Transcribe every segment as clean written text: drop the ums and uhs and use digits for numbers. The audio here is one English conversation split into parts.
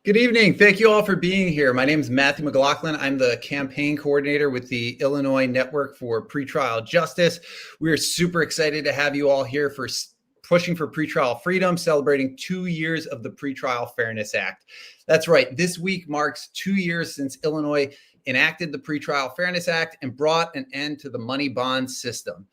Good evening. Thank you all for being here. My name is Matthew McLaughlin. I'm the campaign coordinator with the Illinois Network for Pretrial Justice. We are super excited to have you all here for pushing for pretrial freedom, celebrating 2 years of the Pretrial Fairness Act. That's right. This week marks 2 years since Illinois enacted the Pretrial Fairness Act and brought an end to the money bond system.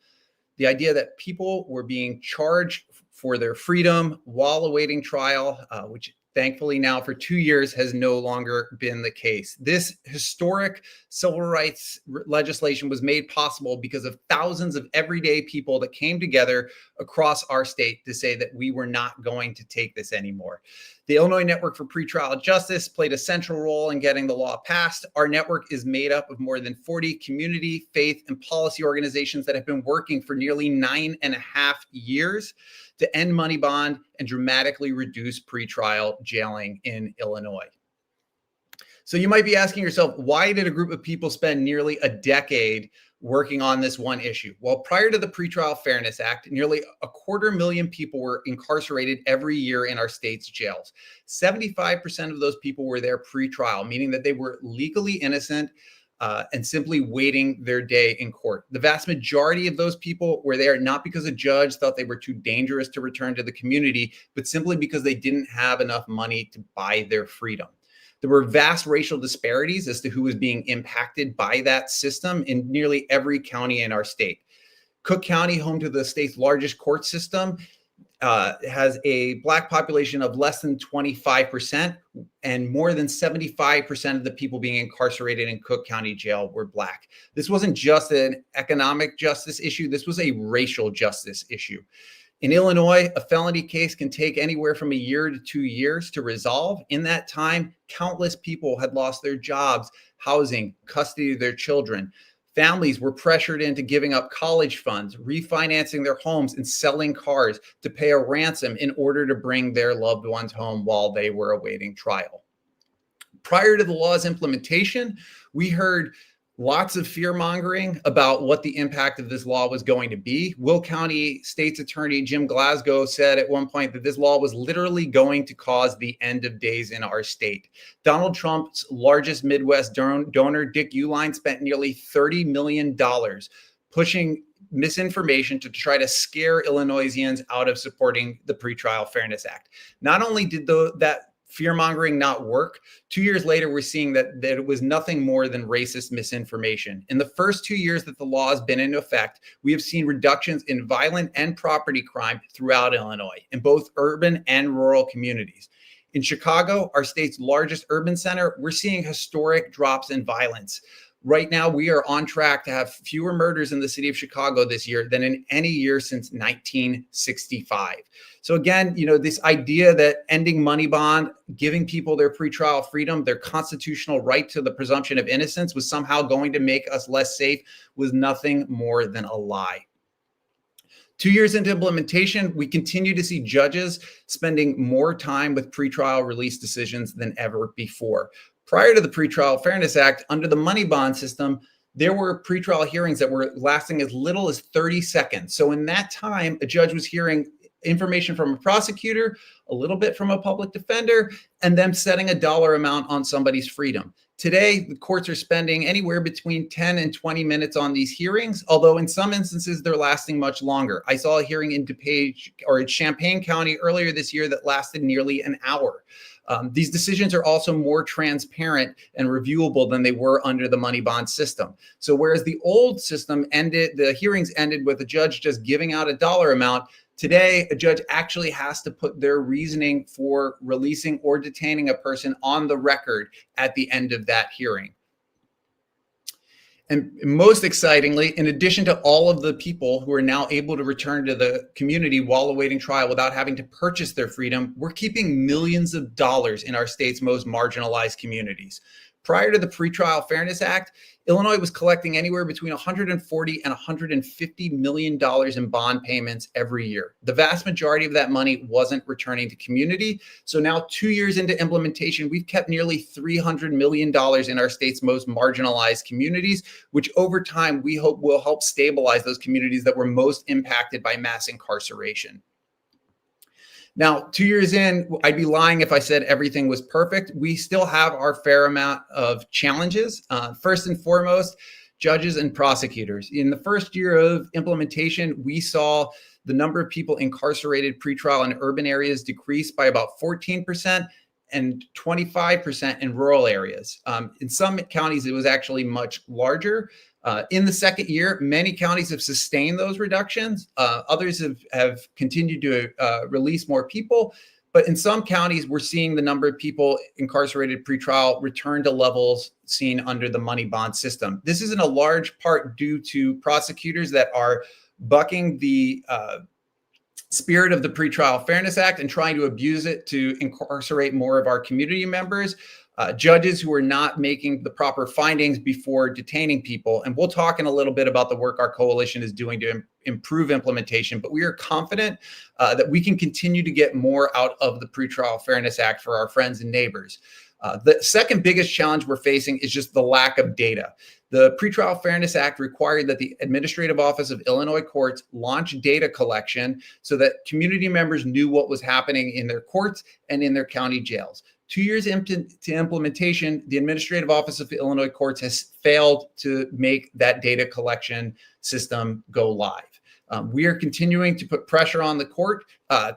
The idea that people were being charged for their freedom while awaiting trial, which thankfully now for 2 years has no longer been the case. This historic civil rights legislation was made possible because of thousands of everyday people that came together across our state to say that we were not going to take this anymore. The Illinois Network for Pretrial Justice played a central role in getting the law passed. Our network is made up of more than 40 community, faith, and policy organizations that have been working for nearly 9.5 years to end money bond and dramatically reduce pretrial jailing in Illinois. So you might be asking yourself, why did a group of people spend nearly a decade working on this one issue? Well, prior to the Pretrial Fairness Act, nearly 250,000 people were incarcerated every year in our state's jails. 75% of those people were there pre-trial, meaning that they were legally innocent and simply waiting their day in court. The vast majority of those people were there not because a judge thought they were too dangerous to return to the community, but simply because they didn't have enough money to buy their freedom. There were vast racial disparities as to who was being impacted by that system in nearly every county in our state. Cook County, home to the state's largest court system, has a Black population of less than 25%, and more than 75% of the people being incarcerated in Cook County Jail were Black. This wasn't just an economic justice issue. This was a racial justice issue. In Illinois, a felony case can take anywhere from 1 year to 2 years to resolve. In that time, countless people had lost their jobs, housing, custody of their children. Families were pressured into giving up college funds, refinancing their homes, and selling cars to pay a ransom in order to bring their loved ones home while they were awaiting trial. Prior to the law's implementation, we heard lots of fear-mongering about what the impact of this law was going to be. Will County State's Attorney Jim Glasgow said at one point that this law was literally going to cause the end of days in our state. Donald Trump's largest Midwest donor, Dick Uihlein, spent nearly $30 million pushing misinformation to try to scare Illinoisians out of supporting the Pretrial Fairness Act. Not only did that fear-mongering not work, 2 years later, we're seeing that it was nothing more than racist misinformation. In the first 2 years that the law has been in effect, we have seen reductions in violent and property crime throughout Illinois, in both urban and rural communities. In Chicago, our state's largest urban center, we're seeing historic drops in violence. Right now, we are on track to have fewer murders in the city of Chicago this year than in any year since 1965. So again, this idea that ending money bond, giving people their pretrial freedom, their constitutional right to the presumption of innocence was somehow going to make us less safe was nothing more than a lie. 2 years into implementation, we continue to see judges spending more time with pretrial release decisions than ever before. Prior to the Pretrial Fairness Act, under the money bond system, there were pretrial hearings that were lasting as little as 30 seconds. So in that time, a judge was hearing information from a prosecutor, a little bit from a public defender, and them setting a dollar amount on somebody's freedom. Today, the courts are spending anywhere between 10 and 20 minutes on these hearings, although in some instances, they're lasting much longer. I saw a hearing in Champaign County earlier this year that lasted nearly an hour. These decisions are also more transparent and reviewable than they were under the money bond system. So whereas the old system the hearings ended with a judge just giving out a dollar amount, today, a judge actually has to put their reasoning for releasing or detaining a person on the record at the end of that hearing. And most excitingly, in addition to all of the people who are now able to return to the community while awaiting trial without having to purchase their freedom, we're keeping millions of dollars in our state's most marginalized communities. Prior to the Pretrial Fairness Act, Illinois was collecting anywhere between $140 and $150 million in bond payments every year. The vast majority of that money wasn't returning to community. So now 2 years into implementation, we've kept nearly $300 million in our state's most marginalized communities, which over time we hope will help stabilize those communities that were most impacted by mass incarceration. Now, 2 years in, I'd be lying if I said everything was perfect. We still have our fair amount of challenges. First and foremost, judges and prosecutors. In the first year of implementation, we saw the number of people incarcerated pretrial in urban areas decrease by about 14% and 25% in rural areas. In some counties, it was actually much larger. In the second year, many counties have sustained those reductions. Others have continued to release more people. But in some counties, we're seeing the number of people incarcerated pretrial return to levels seen under the money bond system. This is in a large part due to prosecutors that are bucking the spirit of the Pretrial Fairness Act and trying to abuse it to incarcerate more of our community members. Judges who are not making the proper findings before detaining people. And we'll talk in a little bit about the work our coalition is doing to improve implementation, but we are confident that we can continue to get more out of the Pretrial Fairness Act for our friends and neighbors. The second biggest challenge we're facing is just the lack of data. The Pretrial Fairness Act required that the Administrative Office of Illinois Courts launch data collection so that community members knew what was happening in their courts and in their county jails. 2 years into implementation, the Administrative Office of Illinois Courts has failed to make that data collection system go live. We are continuing to put pressure on the court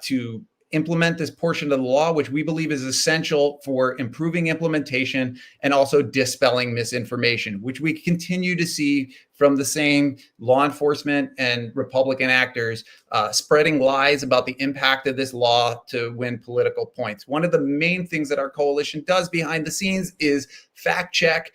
to implement this portion of the law, which we believe is essential for improving implementation and also dispelling misinformation, which we continue to see from the same law enforcement and Republican actors spreading lies about the impact of this law to win political points. One of the main things that our coalition does behind the scenes is fact check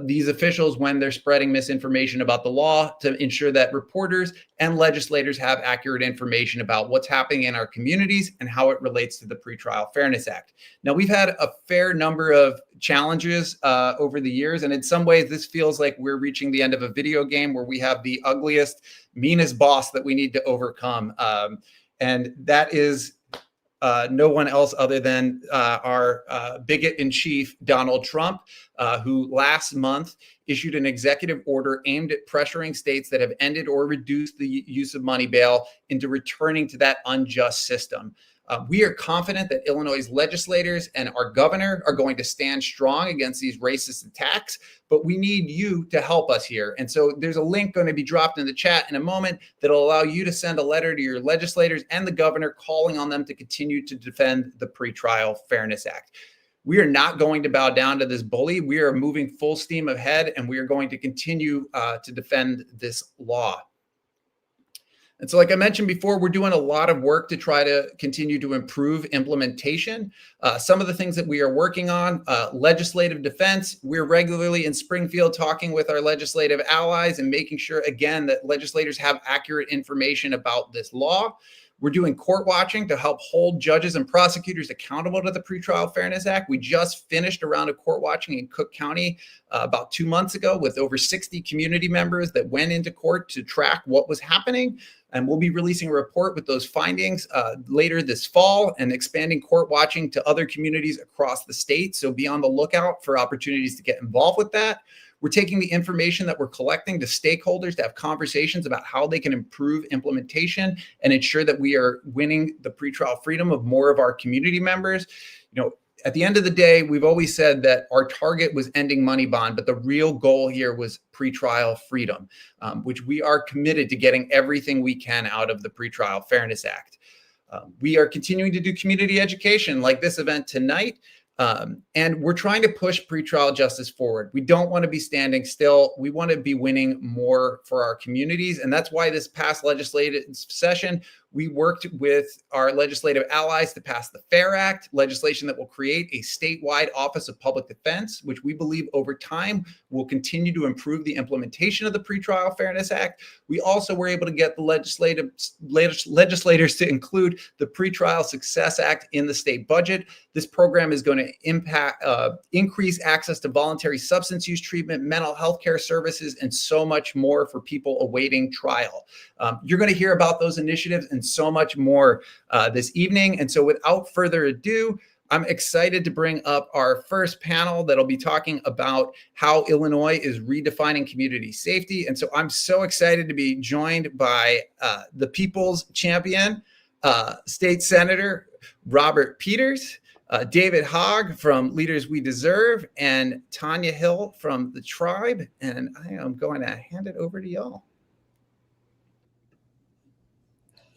these officials when they're spreading misinformation about the law to ensure that reporters and legislators have accurate information about what's happening in our communities and how it relates to the Pretrial Fairness Act. Now, we've had a fair number of challenges over the years, and in some ways, this feels like we're reaching the end of a video game where we have the ugliest, meanest boss that we need to overcome. And that is no one else other than our bigot in chief, Donald Trump, who last month issued an executive order aimed at pressuring states that have ended or reduced the use of money bail into returning to that unjust system. We are confident that Illinois' legislators and our governor are going to stand strong against these racist attacks, but we need you to help us here. And so there's a link going to be dropped in the chat in a moment that'll allow you to send a letter to your legislators and the governor calling on them to continue to defend the Pretrial Fairness Act. We are not going to bow down to this bully. We are moving full steam ahead, and we are going to continue to defend this law. And so, like I mentioned before, we're doing a lot of work to try to continue to improve implementation. Some of the things that we are working on, legislative defense. We're regularly in Springfield talking with our legislative allies and making sure, again, that legislators have accurate information about this law. We're doing court watching to help hold judges and prosecutors accountable to the Pretrial Fairness Act. We just finished a round of court watching in Cook County about 2 months ago with over 60 community members that went into court to track what was happening. And we'll be releasing a report with those findings later this fall and expanding court watching to other communities across the state. So be on the lookout for opportunities to get involved with that. We're taking the information that we're collecting to stakeholders to have conversations about how they can improve implementation and ensure that we are winning the pretrial freedom of more of our community members. You know, at the end of the day, we've always said that our target was ending money bond, but the real goal here was pretrial freedom, which we are committed to getting everything we can out of the Pretrial Fairness Act. We are continuing to do community education like this event tonight. And we're trying to push pretrial justice forward. We don't want to be standing still. We want to be winning more for our communities. And that's why this past legislative session, we worked with our legislative allies to pass the FAIR Act, legislation that will create a statewide Office of Public Defense, which we believe over time will continue to improve the implementation of the Pretrial Fairness Act. We also were able to get the legislators to include the Pretrial Success Act in the state budget. This program is going to increase access to voluntary substance use treatment, mental health care services, and so much more for people awaiting trial. You're going to hear about those initiatives and so much more this evening. And so without further ado, I'm excited to bring up our first panel that'll be talking about how Illinois is redefining community safety. And so I'm so excited to be joined by the people's champion, State Senator Robert Peters, David Hogg from Leaders We Deserve, and Tonia Hill from the Triibe. And I am going to hand it over to y'all.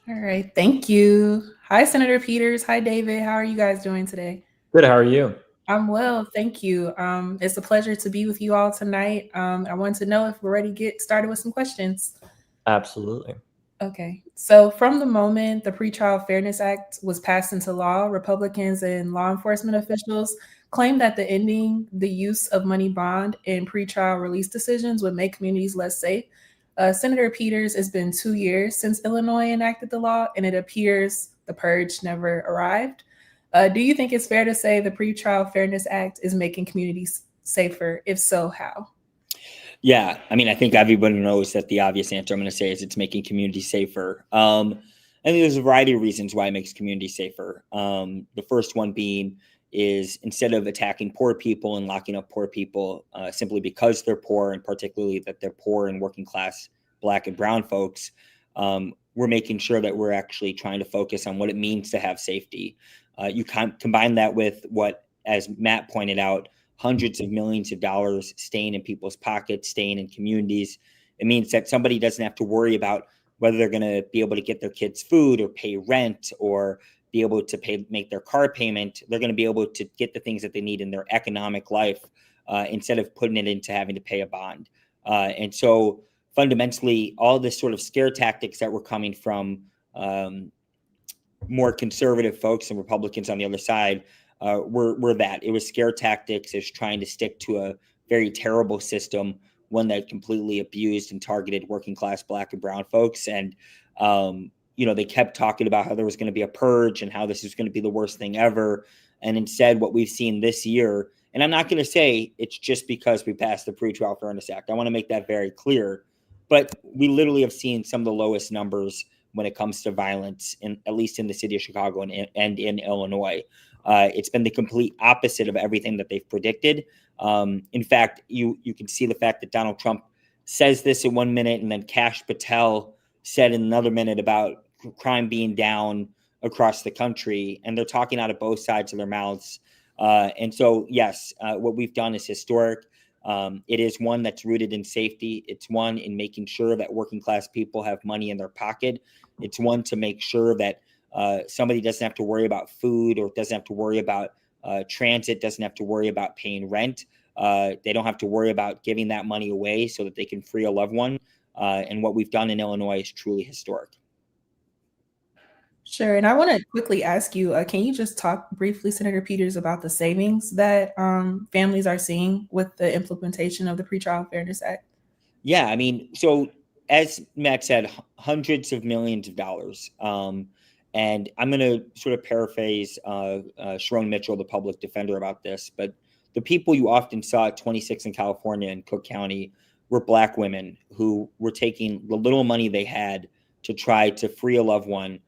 All right. Thank you. Hi, Senator Peters. Hi, David. How are you guys doing today? Good. How are you? I'm well. Thank you. It's a pleasure to be with you all tonight. I want to know if we're ready to get started with some questions. Absolutely. Okay. So from the moment the Pretrial Fairness Act was passed into law, Republicans and law enforcement officials claimed that the ending the use of money bond in pretrial release decisions would make communities less safe. Senator Peters, it's been 2 years since Illinois enacted the law, and it appears the purge never arrived. Do you think it's fair to say the Pretrial Fairness Act is making communities safer? If so, how? Yeah, I mean, I think everybody knows that the obvious answer I'm going to say is it's making communities safer. And there's a variety of reasons why it makes communities safer. The first one being is instead of attacking poor people and locking up poor people simply because they're poor, and particularly that they're poor and working class Black and brown folks, we're making sure that we're actually trying to focus on what it means to have safety. You combine that with what, as Matt pointed out, hundreds of millions of dollars staying in people's pockets, staying in communities. It means that somebody doesn't have to worry about whether they're going to be able to get their kids food or pay rent or be able to make their car payment. They're going to be able to get the things that they need in their economic life instead of putting it into having to pay a bond. And so fundamentally, all this sort of scare tactics that were coming from more conservative folks and Republicans on the other side were that. It was scare tactics, is trying to stick to a very terrible system, one that completely abused and targeted working class Black and brown folks. And, they kept talking about how there was going to be a purge and how this is going to be the worst thing ever. And instead, what we've seen this year, and I'm not going to say it's just because we passed the Pretrial Fairness Act. I want to make that very clear. But we literally have seen some of the lowest numbers when it comes to violence, at least in the city of Chicago and in Illinois. It's been the complete opposite of everything that they've predicted. In fact, you can see the fact that Donald Trump says this in 1 minute, and then Kash Patel said in another minute about crime being down across the country, and they're talking out of both sides of their mouths. And so, yes, what we've done is historic. It is one that's rooted in safety. It's one in making sure that working class people have money in their pocket. It's one to make sure that somebody doesn't have to worry about food, or doesn't have to worry about transit, doesn't have to worry about paying rent. They don't have to worry about giving that money away so that they can free a loved one. And what we've done in Illinois is truly historic. Sure. And I want to quickly ask you, can you just talk briefly, Senator Peters, about the savings that families are seeing with the implementation of the Pretrial Fairness Act? Yeah, I mean, so as Matt said, hundreds of millions of dollars. And I'm going to sort of paraphrase Sharon Mitchell, the public defender, about this. But the people you often saw at 26 in California and Cook County were Black women who were taking the little money they had to try to free a loved one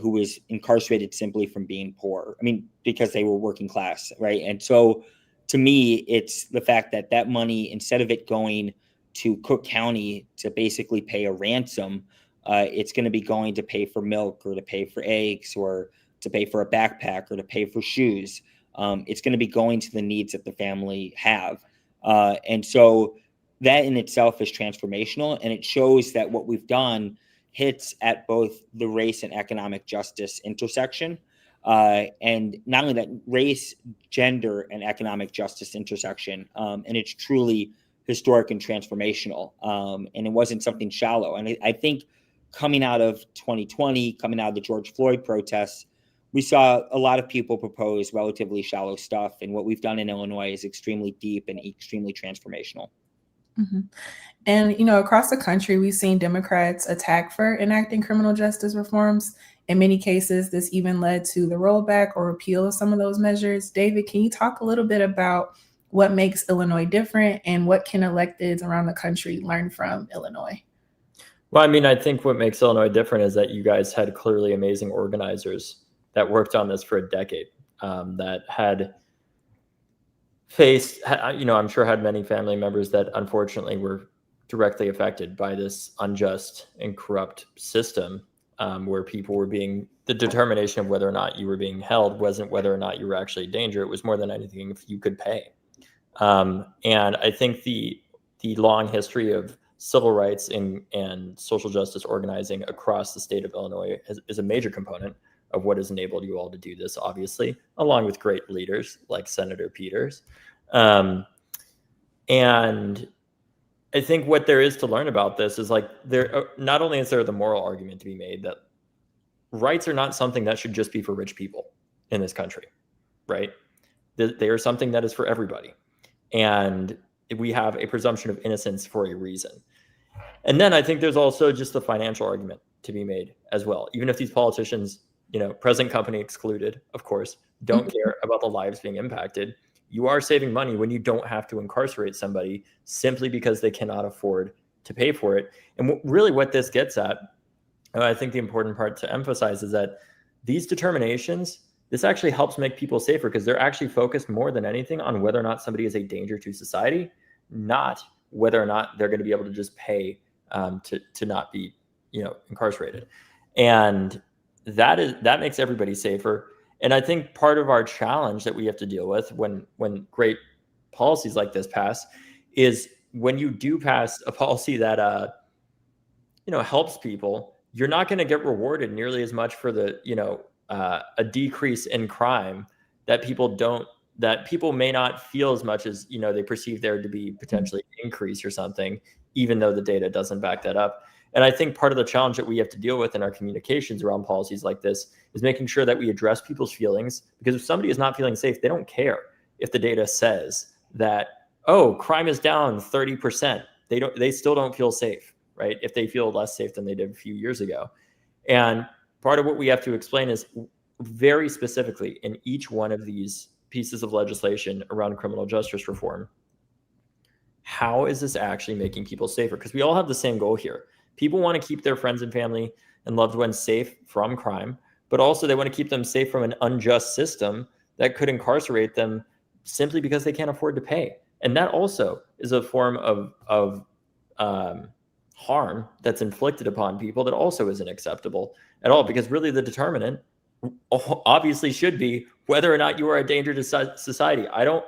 who was incarcerated simply from being poor. I mean, because they were working class, right? And so to me, it's the fact that that money, instead of it going to Cook County to basically pay a ransom, it's going to be going to pay for milk, or to pay for eggs, or to pay for a backpack, or to pay for shoes. It's going to be going to the needs that the family have. And so that in itself is transformational. And it shows that what we've done hits at both the race and economic justice intersection. And not only that, race, gender, and economic justice intersection. And it's truly historic and transformational. And it wasn't something shallow. And I think coming out of 2020, coming out of the George Floyd protests, we saw a lot of people propose relatively shallow stuff. And what we've done in Illinois is extremely deep and extremely transformational. Mm-hmm. And, across the country, we've seen Democrats attack for enacting criminal justice reforms. In many cases, this even led to the rollback or repeal of some of those measures. David, can you talk a little bit about what makes Illinois different, and what can electeds around the country learn from Illinois? Well, I mean, I think what makes Illinois different is that you guys had clearly amazing organizers that worked on this for a decade, that had faced, I'm sure had many family members that unfortunately were directly affected by this unjust and corrupt system. where people were the determination of whether or not you were being held wasn't whether or not you were actually in danger. It was more than anything if you could pay. And I think the long history of civil rights and social justice organizing across the state of Illinois is a major component of what has enabled you all to do this, obviously, along with great leaders like Senator Peters. And I think what there is to learn about this is like not only is there the moral argument to be made that rights are not something that should just be for rich people in this country, right? They are something that is for everybody. And we have a presumption of innocence for a reason. And then I think there's also just the financial argument to be made as well. Even if these politicians, present company excluded, of course, don't care about the lives being impacted, you are saving money when you don't have to incarcerate somebody simply because they cannot afford to pay for it. And really what this gets at, and I think the important part to emphasize is that these determinations, this actually helps make people safer because they're actually focused more than anything on whether or not somebody is a danger to society, not whether or not they're going to be able to just pay to not be, incarcerated. And that makes everybody safer. And I think part of our challenge that we have to deal with when great policies like this pass is when you do pass a policy that helps people, you're not going to get rewarded nearly as much for the a decrease in crime that people may not feel as much as they perceive there to be potentially an increase or something, even though the data doesn't back that up. And I think part of the challenge that we have to deal with in our communications around policies like this is making sure that we address people's feelings, because if somebody is not feeling safe, they don't care if the data says that, oh, crime is down 30%. They still don't feel safe, right? If they feel less safe than they did a few years ago. And part of what we have to explain is very specifically in each one of these pieces of legislation around criminal justice reform, how is this actually making people safer? Because we all have the same goal here. People want to keep their friends and family and loved ones safe from crime, but also they want to keep them safe from an unjust system that could incarcerate them simply because they can't afford to pay. And that also is a form of harm that's inflicted upon people that also isn't acceptable at all, because really the determinant obviously should be whether or not you are a danger to society. I don't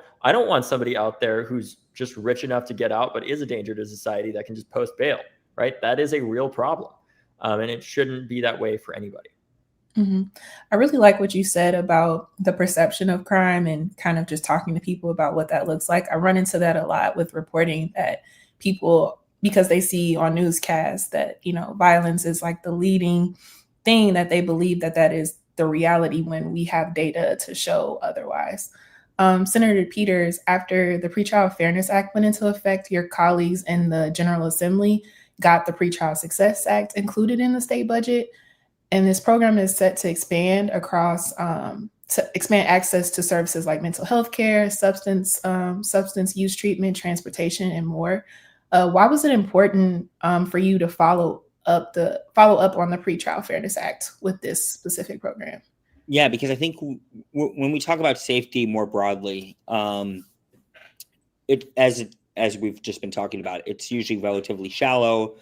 want somebody out there who's just rich enough to get out but is a danger to society that can just post bail, right? That is a real problem, and it shouldn't be that way for anybody. Mm-hmm. I really like what you said about the perception of crime and kind of just talking to people about what that looks like. I run into that a lot with reporting that people, because they see on newscasts that, violence is like the leading thing, that they believe that is the reality when we have data to show otherwise. Senator Peters, after the Pretrial Fairness Act went into effect, your colleagues in the General Assembly got the Pretrial Success Act included in the state budget. And this program is set to expand across, to expand access to services like mental health care, substance use treatment, transportation, and more. Why was it important for you to follow up on the Pretrial Fairness Act with this specific program? Yeah, because I think when we talk about safety more broadly, as we've just been talking about, it's usually relatively shallow.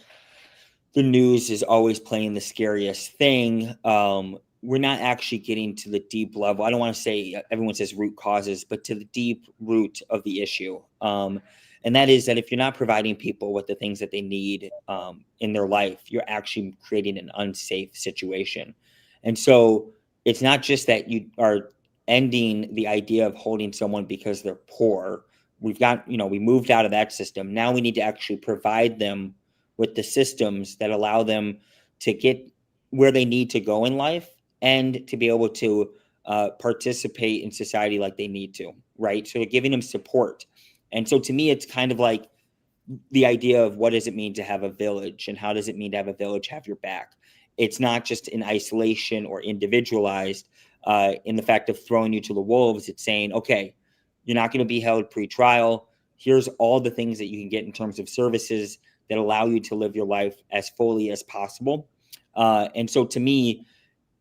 The news is always playing the scariest thing. We're not actually getting to the deep level. I don't want to say everyone says root causes, but to the deep root of the issue. And that is that if you're not providing people with the things that they need in their life, you're actually creating an unsafe situation. And so it's not just that you are ending the idea of holding someone because they're poor. We moved out of that system. Now we need to actually provide them with the systems that allow them to get where they need to go in life and to be able to participate in society like they need to, right? So giving them support. And so to me, it's kind of like the idea of what does it mean to have a village and how does it mean to have a village have your back? It's not just in isolation or individualized in the fact of throwing you to the wolves. It's saying, okay, you're not going to be held pre-trial. Here's all the things that you can get in terms of services that allow you to live your life as fully as possible. And so to me,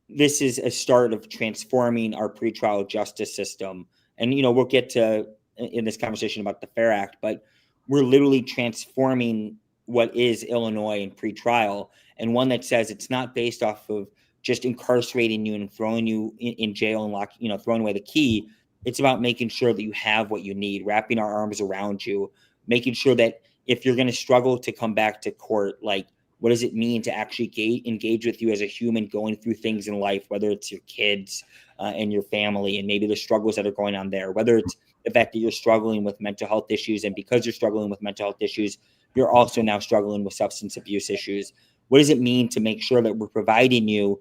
this is a start of transforming our pretrial justice system. And, we'll get to in this conversation about the FAIR Act, but we're literally transforming what is Illinois in pretrial. and one that says it's not based off of just incarcerating you and throwing you in jail and throwing away the key. It's about making sure that you have what you need, wrapping our arms around you, making sure that if you're going to struggle to come back to court, like, what does it mean to actually engage with you as a human going through things in life, whether it's your kids and your family and maybe the struggles that are going on there, whether it's the fact that you're struggling with mental health issues, and because you're struggling with mental health issues, you're also now struggling with substance abuse issues. What does it mean to make sure that we're providing you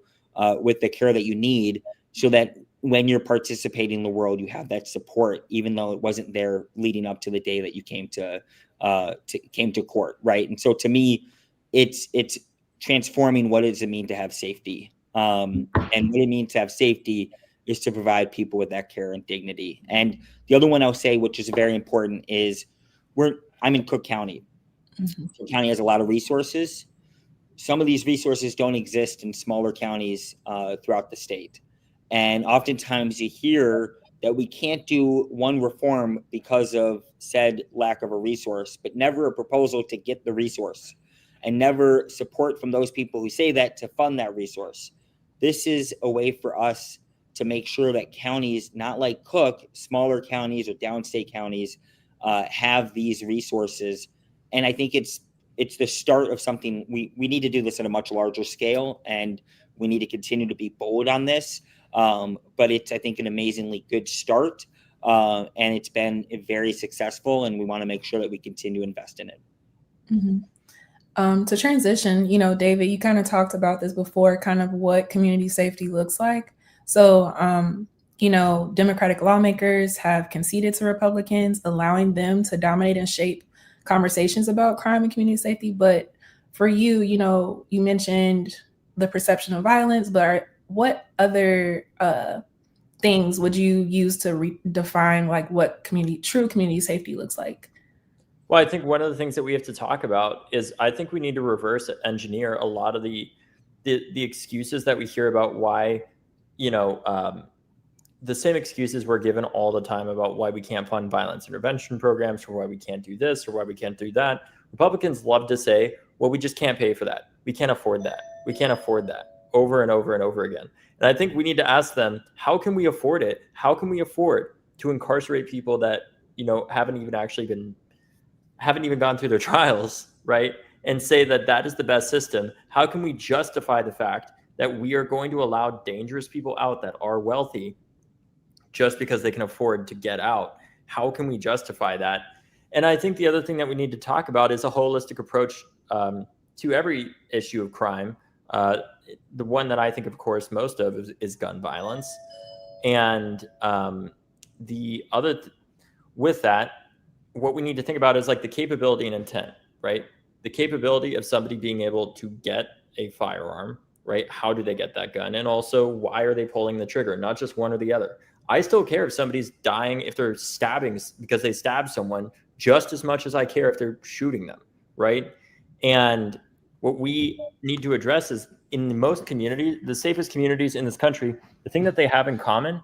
with the care that you need, so that when you're participating in the world, you have that support, even though it wasn't there leading up to the day that you came to court, right? And so to me, it's transforming what does it mean to have safety, and what it means to have safety is to provide people with that care and dignity. And the other one I'll say, which is very important, is I'm in Cook County. Mm-hmm. Cook County has a lot of resources. Some of these resources don't exist in smaller counties throughout the state. And oftentimes you hear that we can't do one reform because of said lack of a resource, but never a proposal to get the resource, and never support from those people who say that to fund that resource. This is a way for us to make sure that counties, not like Cook, smaller counties or downstate counties, have these resources. And I think it's the start of something. We need to do this at a much larger scale, and we need to continue to be bold on this. But it's, I think, an amazingly good start, and it's been very successful, and we want to make sure that we continue to invest in it. Mm-hmm. To transition, David, you kind of talked about this before, kind of what community safety looks like. So, Democratic lawmakers have conceded to Republicans, allowing them to dominate and shape conversations about crime and community safety. But for you, you mentioned the perception of violence, but what other things would you use to redefine like what true community safety looks like? Well, I think one of the things that we have to talk about is I think we need to reverse engineer a lot of the excuses that we hear about why, the same excuses we're given all the time about why we can't fund violence intervention programs, or why we can't do this, or why we can't do that. Republicans love to say, well, we just can't pay for that. We can't afford that. We can't afford that, over and over and over again. And I think we need to ask them, how can we afford it? How can we afford to incarcerate people that, haven't even gone through their trials, right? And say that is the best system. How can we justify the fact that we are going to allow dangerous people out that are wealthy just because they can afford to get out? How can we justify that? And I think the other thing that we need to talk about is a holistic approach to every issue of crime. The one that I think, of course, most of is gun violence. And with that, what we need to think about is like the capability and intent, right? The capability of somebody being able to get a firearm, right? How do they get that gun? And also, why are they pulling the trigger? Not just one or the other. I still care if somebody's dying, if they're stabbing because they stabbed someone, just as much as I care if they're shooting them, right? And what we need to address is, in most communities, the safest communities in this country, the thing that they have in common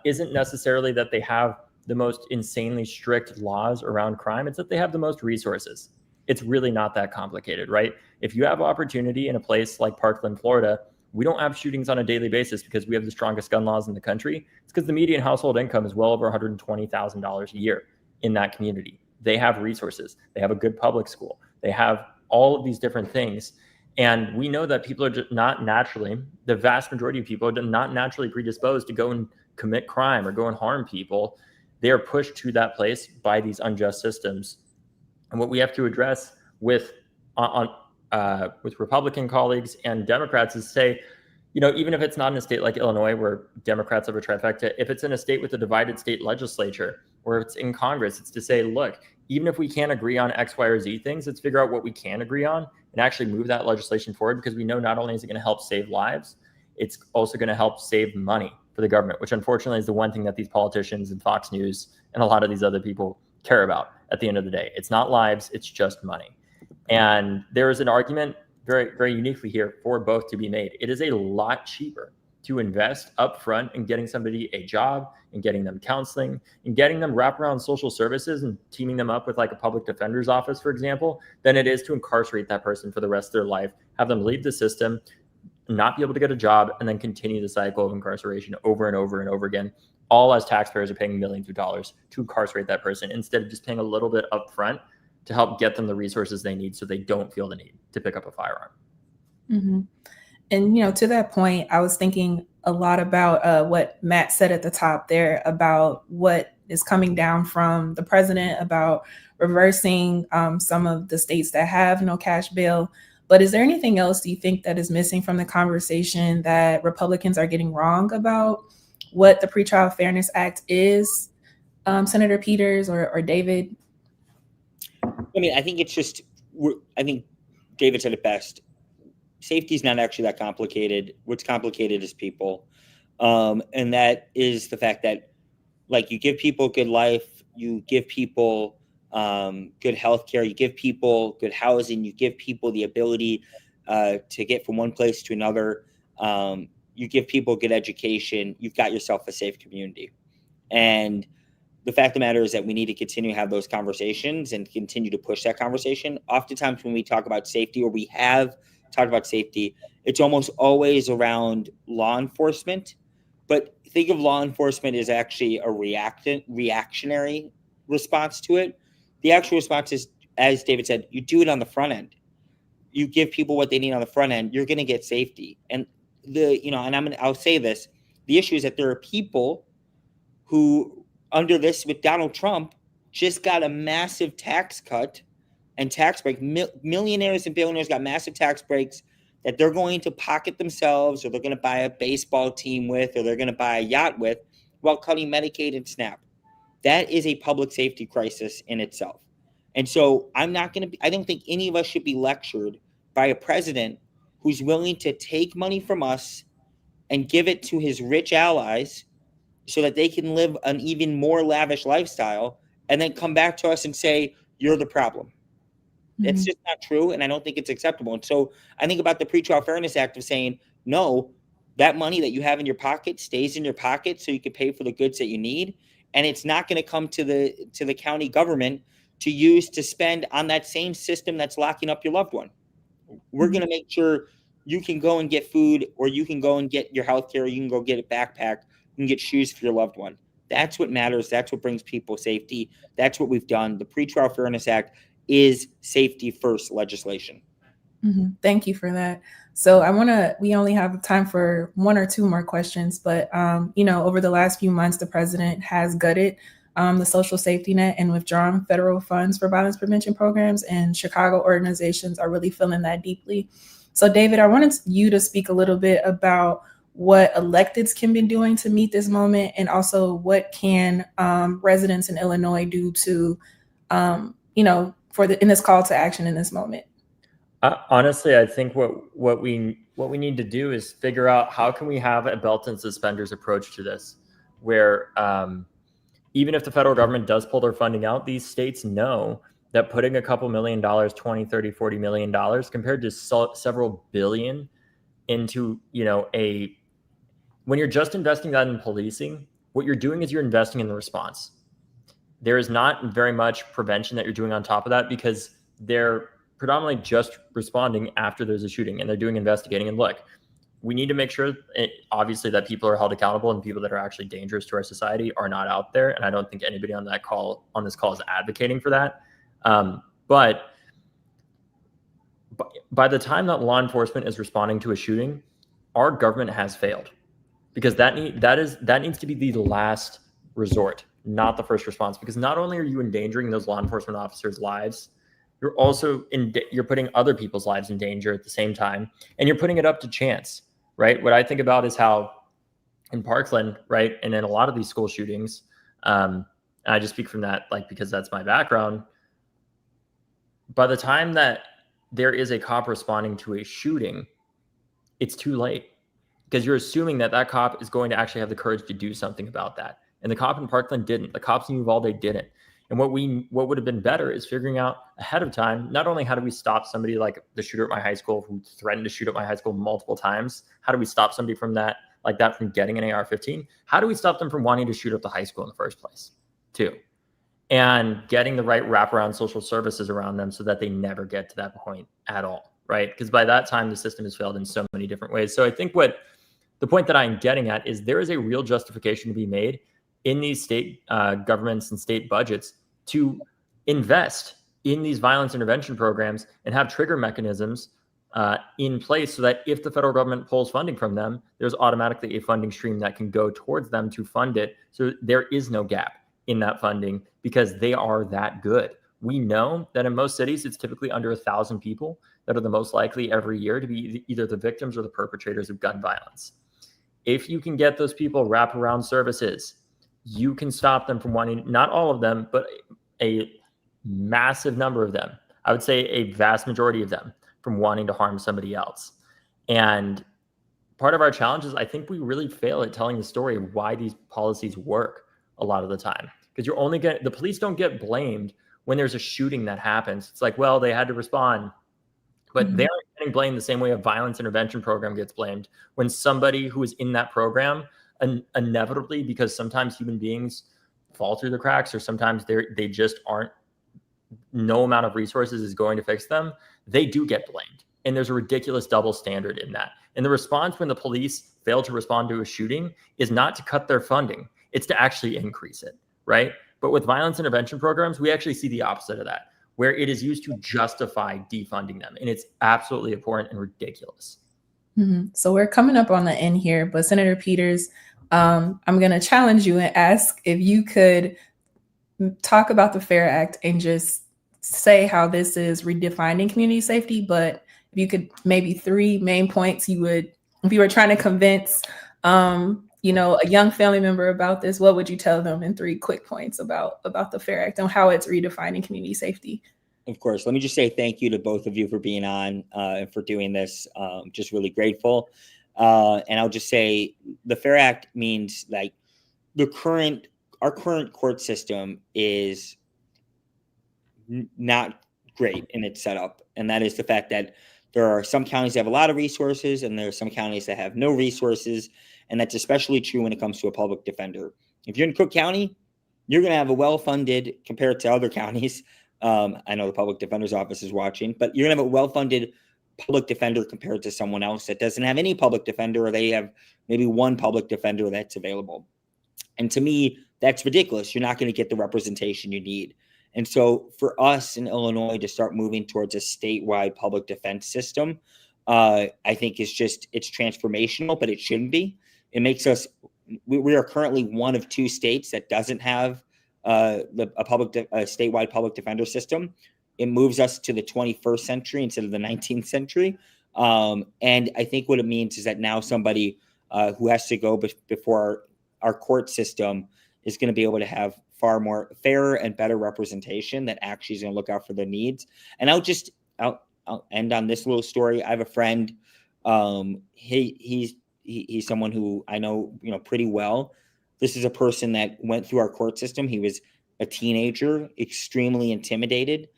isn't necessarily that they have the most insanely strict laws around crime. It's that they have the most resources. It's really not that complicated, right? If you have opportunity in a place like Parkland, Florida, we don't have shootings on a daily basis because we have the strongest gun laws in the country. It's because the median household income is well over $120,000 a year in that community. They have resources. They have a good public school. They have all of these different things. And we know that people are just not naturally, the vast majority of people are not naturally predisposed to go and commit crime or go and harm people. They are pushed to that place by these unjust systems. And what we have to address with Republican colleagues and Democrats is say, even if it's not in a state like Illinois where Democrats have a trifecta, if it's in a state with a divided state legislature, or it's in Congress, it's to say, look, even if we can't agree on X, Y, or Z things, let's figure out what we can agree on and actually move that legislation forward, because we know not only is it going to help save lives, it's also going to help save money for the government, which unfortunately is the one thing that these politicians and Fox News and a lot of these other people care about at the end of the day. It's not lives, it's just money. And there is an argument very, very uniquely here for both to be made. It is a lot cheaper to invest upfront in getting somebody a job and getting them counseling and getting them wraparound social services and teaming them up with like a public defender's office, for example, than it is to incarcerate that person for the rest of their life, have them leave the system, not be able to get a job, and then continue the cycle of incarceration over and over and over again, all as taxpayers are paying millions of dollars to incarcerate that person instead of just paying a little bit upfront to help get them the resources they need so they don't feel the need to pick up a firearm. Mm-hmm. And, to that point, I was thinking a lot about what Matt said at the top there about what is coming down from the president about reversing some of the states that have no cash bail. But is there anything else do you think that is missing from the conversation that Republicans are getting wrong about what the Pretrial Fairness Act is, Senator Peters or David? I mean, I think it's just, I think David said it best. Safety is not actually that complicated. What's complicated is people. And that is the fact that, like, you give people good life, you give people good health care, you give people good housing, you give people the ability to get from one place to another, you give people good education, you've got yourself a safe community. And the fact of the matter is that we need to continue to have those conversations and continue to push that conversation. Oftentimes when we talk about safety, or we have talked about safety, it's almost always around law enforcement. But think of law enforcement as actually a reactionary response to it. The actual response is, as David said, you do it on the front end. You give people what they need on the front end, you're going to get safety. And I'll say this, the issue is that there are people who, under this with Donald Trump, just got a massive tax cut and tax break. Millionaires and billionaires got massive tax breaks that they're going to pocket themselves, or they're going to buy a baseball team with, or they're going to buy a yacht with, while cutting Medicaid and SNAP. That is a public safety crisis in itself. And so I don't think any of us should be lectured by a president who's willing to take money from us and give it to his rich allies so that they can live an even more lavish lifestyle, and then come back to us and say, you're the problem. Mm-hmm. It's just not true, and I don't think it's acceptable. And so I think about the Pretrial Fairness Act of saying, no, that money that you have in your pocket stays in your pocket so you can pay for the goods that you need, and it's not going to come to the county government to use to spend on that same system that's locking up your loved one. We're going to make sure you can go and get food, or you can go and get your health care, or you can go get a backpack, you can get shoes for your loved one. That's what matters. That's what brings people safety. That's what we've done. The Pretrial Fairness Act is safety first legislation. Mm-hmm. Thank you for that. So we only have time for one or two more questions, but over the last few months, the president has gutted the social safety net and withdrawn federal funds for violence prevention programs, and Chicago organizations are really feeling that deeply. So David, I wanted you to speak a little bit about what electeds can be doing to meet this moment, and also what can residents in Illinois do to, in this call to action in this moment. Honestly, I think what we need to do is figure out how can we have a belt and suspenders approach to this, where even if the federal government does pull their funding out, these states know that putting a couple $1 million, $20, $30, $40 million compared to several billion into, when you're just investing that in policing, what you're doing is you're investing in the response. There is not very much prevention that you're doing on top of that, because they're predominantly just responding after there's a shooting, and they're doing investigating. And look, we need to make sure, obviously, that people are held accountable, and people that are actually dangerous to our society are not out there. And I don't think anybody on this call is advocating for that. But by the time that law enforcement is responding to a shooting, our government has failed, because that needs to be the last resort, not the first response. Because not only are you endangering those law enforcement officers' lives, you're also you're putting other people's lives in danger at the same time, and you're putting it up to chance, right? What I think about is how in Parkland, right, and in a lot of these school shootings, and I just speak from that, because that's my background. By the time that there is a cop responding to a shooting, it's too late, because you're assuming that cop is going to actually have the courage to do something about that. And the cop in Parkland didn't. The cops in Uvalde didn't. And what would have been better is figuring out ahead of time, not only how do we stop somebody like the shooter at my high school who threatened to shoot at my high school multiple times, how do we stop somebody from that? like that from getting an AR-15, how do we stop them from wanting to shoot up the high school in the first place, too? And getting the right wraparound social services around them so that they never get to that point at all, right? Because by that time, the system has failed in so many different ways. So I think what the point that I'm getting at is there is a real justification to be made in these state governments and state budgets to invest in these violence intervention programs and have trigger mechanisms in place so that if the federal government pulls funding from them, there's automatically a funding stream that can go towards them to fund it. So there is no gap in that funding because they are that good. We know that in most cities, it's typically under 1,000 people that are the most likely every year to be either the victims or the perpetrators of gun violence. If you can get those people wraparound services, you can stop them from wanting, not all of them, but a massive number of them, I would say a vast majority of them, from wanting to harm somebody else. And part of our challenge is I think we really fail at telling the story of why these policies work a lot of the time. Because you're only getting, the police don't get blamed when there's a shooting that happens. It's like, well, they had to respond. But they aren't getting blamed the same way a violence intervention program gets blamed. When somebody who is in that program, inevitably, because sometimes human beings fall through the cracks, or sometimes they just aren't, no amount of resources is going to fix them, they do get blamed. And there's a ridiculous double standard in that. And the response when the police fail to respond to a shooting is not to cut their funding, it's to actually increase it, right? But with violence intervention programs, we actually see the opposite of that, where it is used to justify defunding them. And it's absolutely abhorrent and ridiculous. So we're coming up on the end here, but Senator Peters, I'm going to challenge you and ask if you could talk about the FAIR Act and just say how this is redefining community safety, but if you could maybe 3 main points you would, if you were trying to convince, a young family member about this, what would you tell them in 3 quick points about the FAIR Act and how it's redefining community safety? Of course. Let me just say thank you to both of you for being on and for doing this. Just really grateful. And I'll just say the FAIR Act means like our current court system is not great in its setup. And that is the fact that there are some counties that have a lot of resources and there are some counties that have no resources. And that's especially true when it comes to a public defender. If you're in Cook County, you're going to have a well-funded, compared to other counties. I know the public defender's office is watching, but you're going to have a well-funded public defender compared to someone else that doesn't have any public defender, or they have maybe one public defender that's available. And to me, that's ridiculous. You're not going to get the representation you need. And so for us in Illinois to start moving towards a statewide public defense system, I think it's transformational, but it shouldn't be. It makes us, we are currently one of 2 states that doesn't have a statewide public defender system. It moves us to the 21st century instead of the 19th century. And I think what it means is that now somebody who has to go before our court system is going to be able to have far more fairer and better representation that actually is going to look out for their needs. And I'll end on this little story. I have a friend. He's someone who I know, pretty well. This is a person that went through our court system. He was a teenager, extremely intimidated,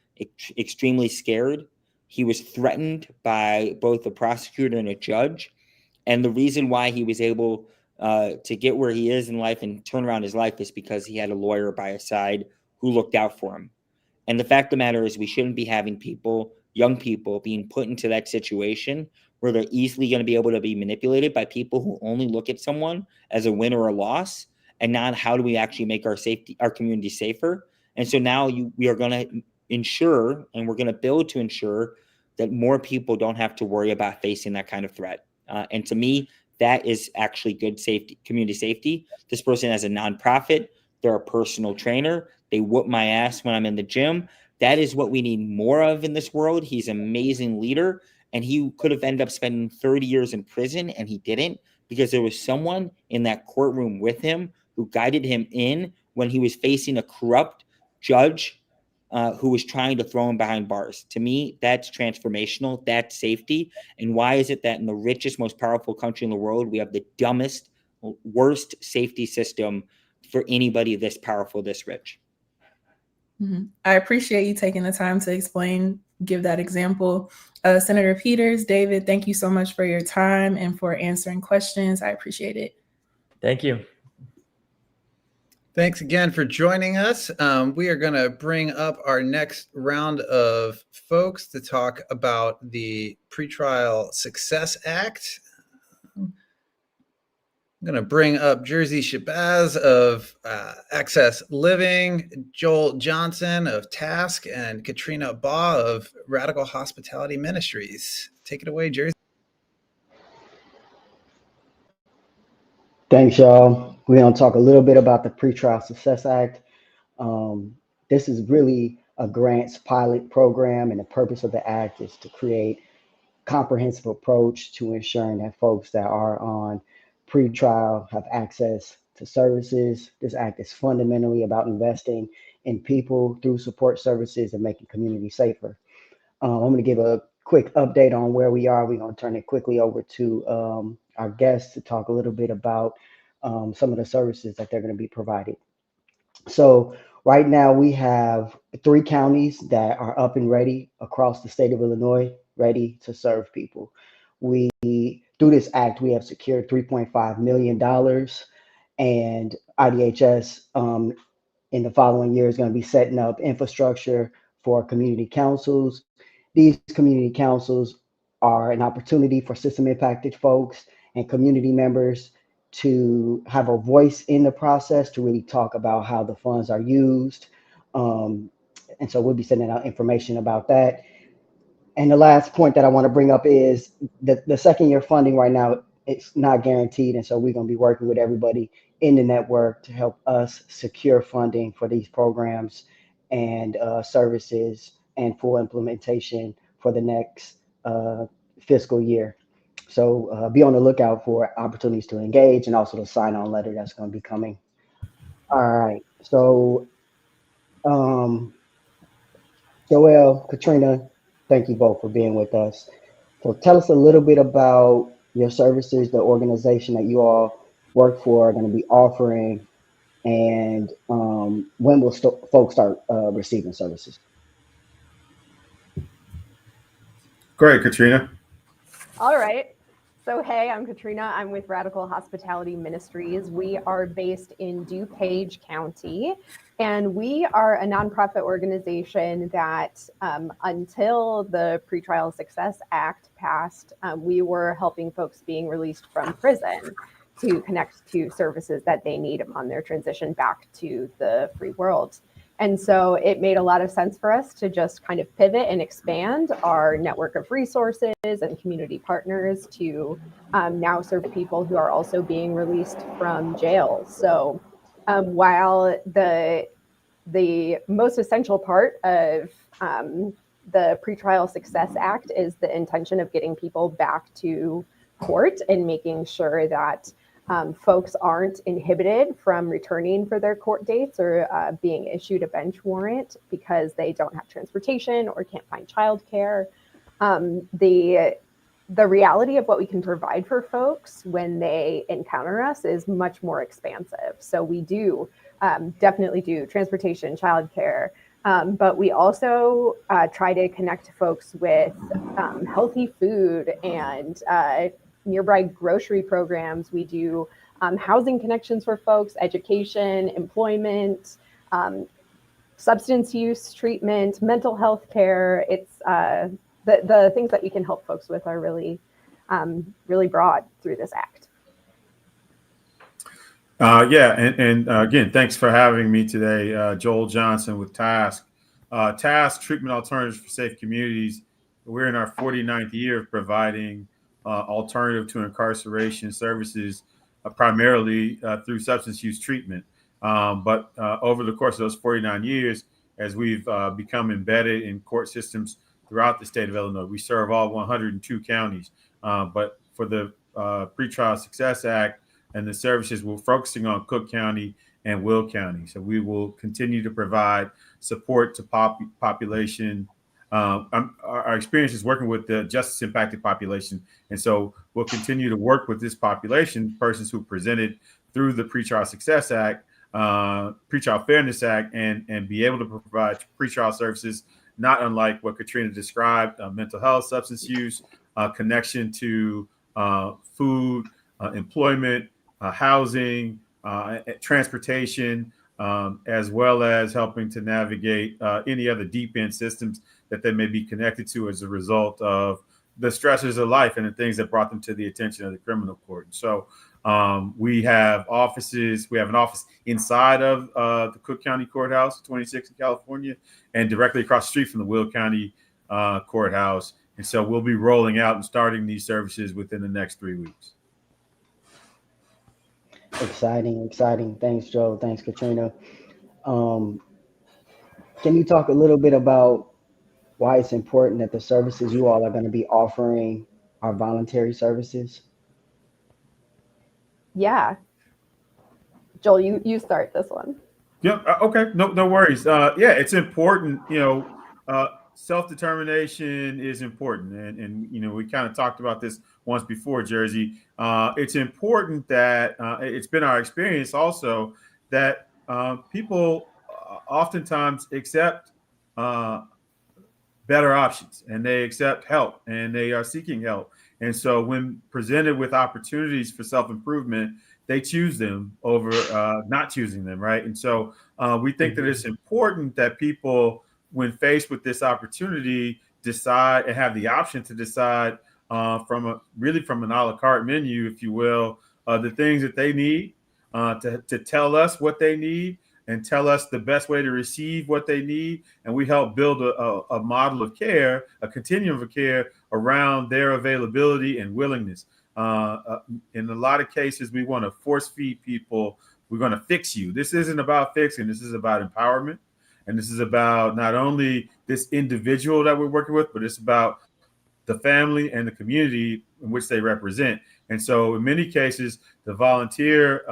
extremely scared. He was threatened by both a prosecutor and a judge. And the reason why he was able to get where he is in life and turn around his life is because he had a lawyer by his side who looked out for him. And the fact of the matter is we shouldn't be having young people being put into that situation where they're easily going to be able to be manipulated by people who only look at someone as a win or a loss, and not how do we actually make our community safer. And so now we are going to ensure, and we're going to build to ensure that more people don't have to worry about facing that kind of threat. And to me, that is actually good safety, community safety. This person has a nonprofit. They're a personal trainer. They whoop my ass when I'm in the gym. That is what we need more of in this world. He's an amazing leader, and he could have ended up spending 30 years in prison, and he didn't, because there was someone in that courtroom with him who guided him in when he was facing a corrupt judge who was trying to throw him behind bars. To me, that's transformational. That's safety. And why is it that in the richest, most powerful country in the world, we have the dumbest, worst safety system for anybody this powerful, this rich? I appreciate you taking the time to explain give that example. Senator Peters, David, thank you so much for your time and for answering questions. I appreciate it. Thank you. Thanks again for joining us. We are going to bring up our next round of folks to talk about the Pretrial Success Act. I'm going to bring up Jersey Shabazz of Access Living, Joel Johnson of Task, and Katrina Baugh of Radical Hospitality Ministries. Take it away, Jersey. Thanks, y'all. We're going to talk a little bit about the Pretrial Success Act. This is really a grants pilot program, and the purpose of the act is to create a comprehensive approach to ensuring that folks that are on pretrial have access to services. This act is fundamentally about investing in people through support services and making communities safer. I'm going to give a quick update on where we are. We're going to turn it quickly over to our guests to talk a little bit about some of the services that they're going to be provided. So right now we have 3 counties that are up and ready across the state of Illinois, ready to serve people. Through this act, we have secured $3.5 million, and IDHS in the following year is going to be setting up infrastructure for community councils. These community councils are an opportunity for system impacted folks and community members to have a voice in the process, to really talk about how the funds are used. And so we'll be sending out information about that. And the last point that I want to bring up is the second year funding right now, it's not guaranteed. And so we're going to be working with everybody in the network to help us secure funding for these programs and services and full implementation for the next fiscal year. So be on the lookout for opportunities to engage, and also the sign-on letter that's going to be coming. All right. So Joelle, Katrina, thank you both for being with us. So tell us a little bit about your services, the organization that you all work for are going to be offering, and when will folks start receiving services? Great, Katrina. All right. So, hey, I'm Katrina. I'm with Radical Hospitality Ministries. We are based in DuPage County, and we are a nonprofit organization that until the Pretrial Success Act passed, we were helping folks being released from prison to connect to services that they need upon their transition back to the free world. And so it made a lot of sense for us to just kind of pivot and expand our network of resources and community partners to now serve people who are also being released from jail. So while the most essential part of the Pretrial Success Act is the intention of getting people back to court and making sure that folks aren't inhibited from returning for their court dates or being issued a bench warrant because they don't have transportation or can't find childcare. The reality of what we can provide for folks when they encounter us is much more expansive. So we do definitely do transportation, childcare, but we also try to connect folks with healthy food and nearby grocery programs. We do housing connections for folks, education, employment, substance use treatment, mental health care. It's the things that we can help folks with are really, really broad through this act. Again, thanks for having me today. Joel Johnson with Task. Task Treatment Alternatives for Safe Communities. We're in our 49th year of providing alternative to incarceration services, primarily through substance use treatment. But over the course of those 49 years, as we've become embedded in court systems throughout the state of Illinois, we serve all 102 counties. But for the Pretrial Success Act and the services, we're focusing on Cook County and Will County. So we will continue to provide support to population. Our experience is working with the justice impacted population. And so we'll continue to work with this population, persons who presented through the Pretrial Success Act, Pretrial Fairness Act, and be able to provide pretrial services not unlike what Katrina described: mental health, substance use, connection to food, employment, housing, transportation, as well as helping to navigate any other deep end systems that they may be connected to as a result of the stressors of life and the things that brought them to the attention of the criminal court. So we have offices. We have an office inside of the Cook County Courthouse, 26 in California, and directly across the street from the Will County Courthouse. And so we'll be rolling out and starting these services within the next 3 weeks. Exciting. Thanks, Joe. Thanks, Katrina. Can you talk a little bit about why it's important that the services you all are going to be offering are voluntary services? Yeah. Joel, you start this one. Yeah. Okay. No worries. Yeah, it's important. Self-determination is important. And we kind of talked about this once before, Jersey. It's important that it's been our experience also that people oftentimes accept better options, and they accept help, and they are seeking help. And so when presented with opportunities for self-improvement, they choose them over not choosing them, right? And so we think that it's important that people, when faced with this opportunity, decide and have the option to decide from an a la carte menu, if you will, the things that they need, to tell us what they need and tell us the best way to receive what they need. And we help build a model of care, a continuum of care around their availability and willingness. In a lot of cases, we want to force feed people. We're going to fix you. This isn't about fixing. This is about empowerment. And this is about not only this individual that we're working with, but it's about the family and the community in which they represent. And so in many cases, the volunteer,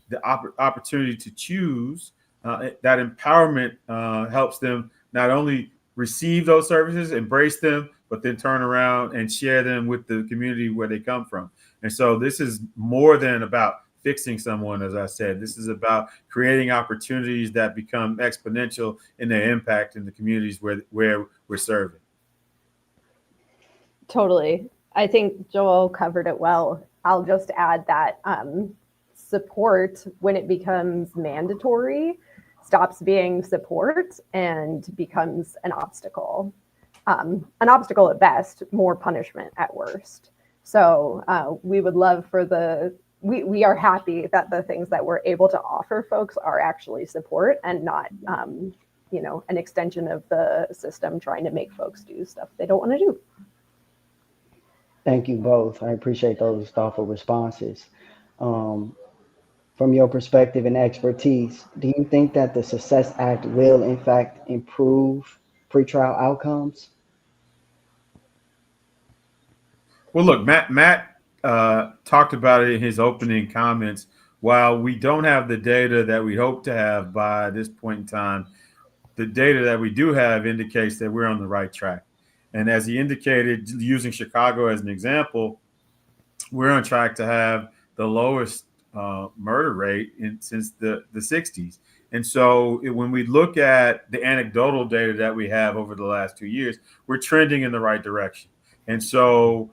the opportunity to choose, that empowerment helps them not only receive those services, embrace them, but then turn around and share them with the community where they come from. And so this is more than about fixing someone, as I said. This is about creating opportunities that become exponential in their impact in the communities where we're serving. Totally. I think Joel covered it well. I'll just add that support, when it becomes mandatory, stops being support and becomes an obstacle. An obstacle at best, more punishment at worst. So we would love for we are happy that the things that we're able to offer folks are actually support and not, an extension of the system trying to make folks do stuff they don't want to do. Thank you both. I appreciate those thoughtful responses. From your perspective and expertise, do you think that the Success Act will, in fact, improve pretrial outcomes? Well, look, Matt talked about it in his opening comments. While we don't have the data that we hope to have by this point in time, the data that we do have indicates that we're on the right track. And as he indicated, using Chicago as an example, we're on track to have the lowest murder rate since the 60s. And so when we look at the anecdotal data that we have over the last 2 years, we're trending in the right direction. And so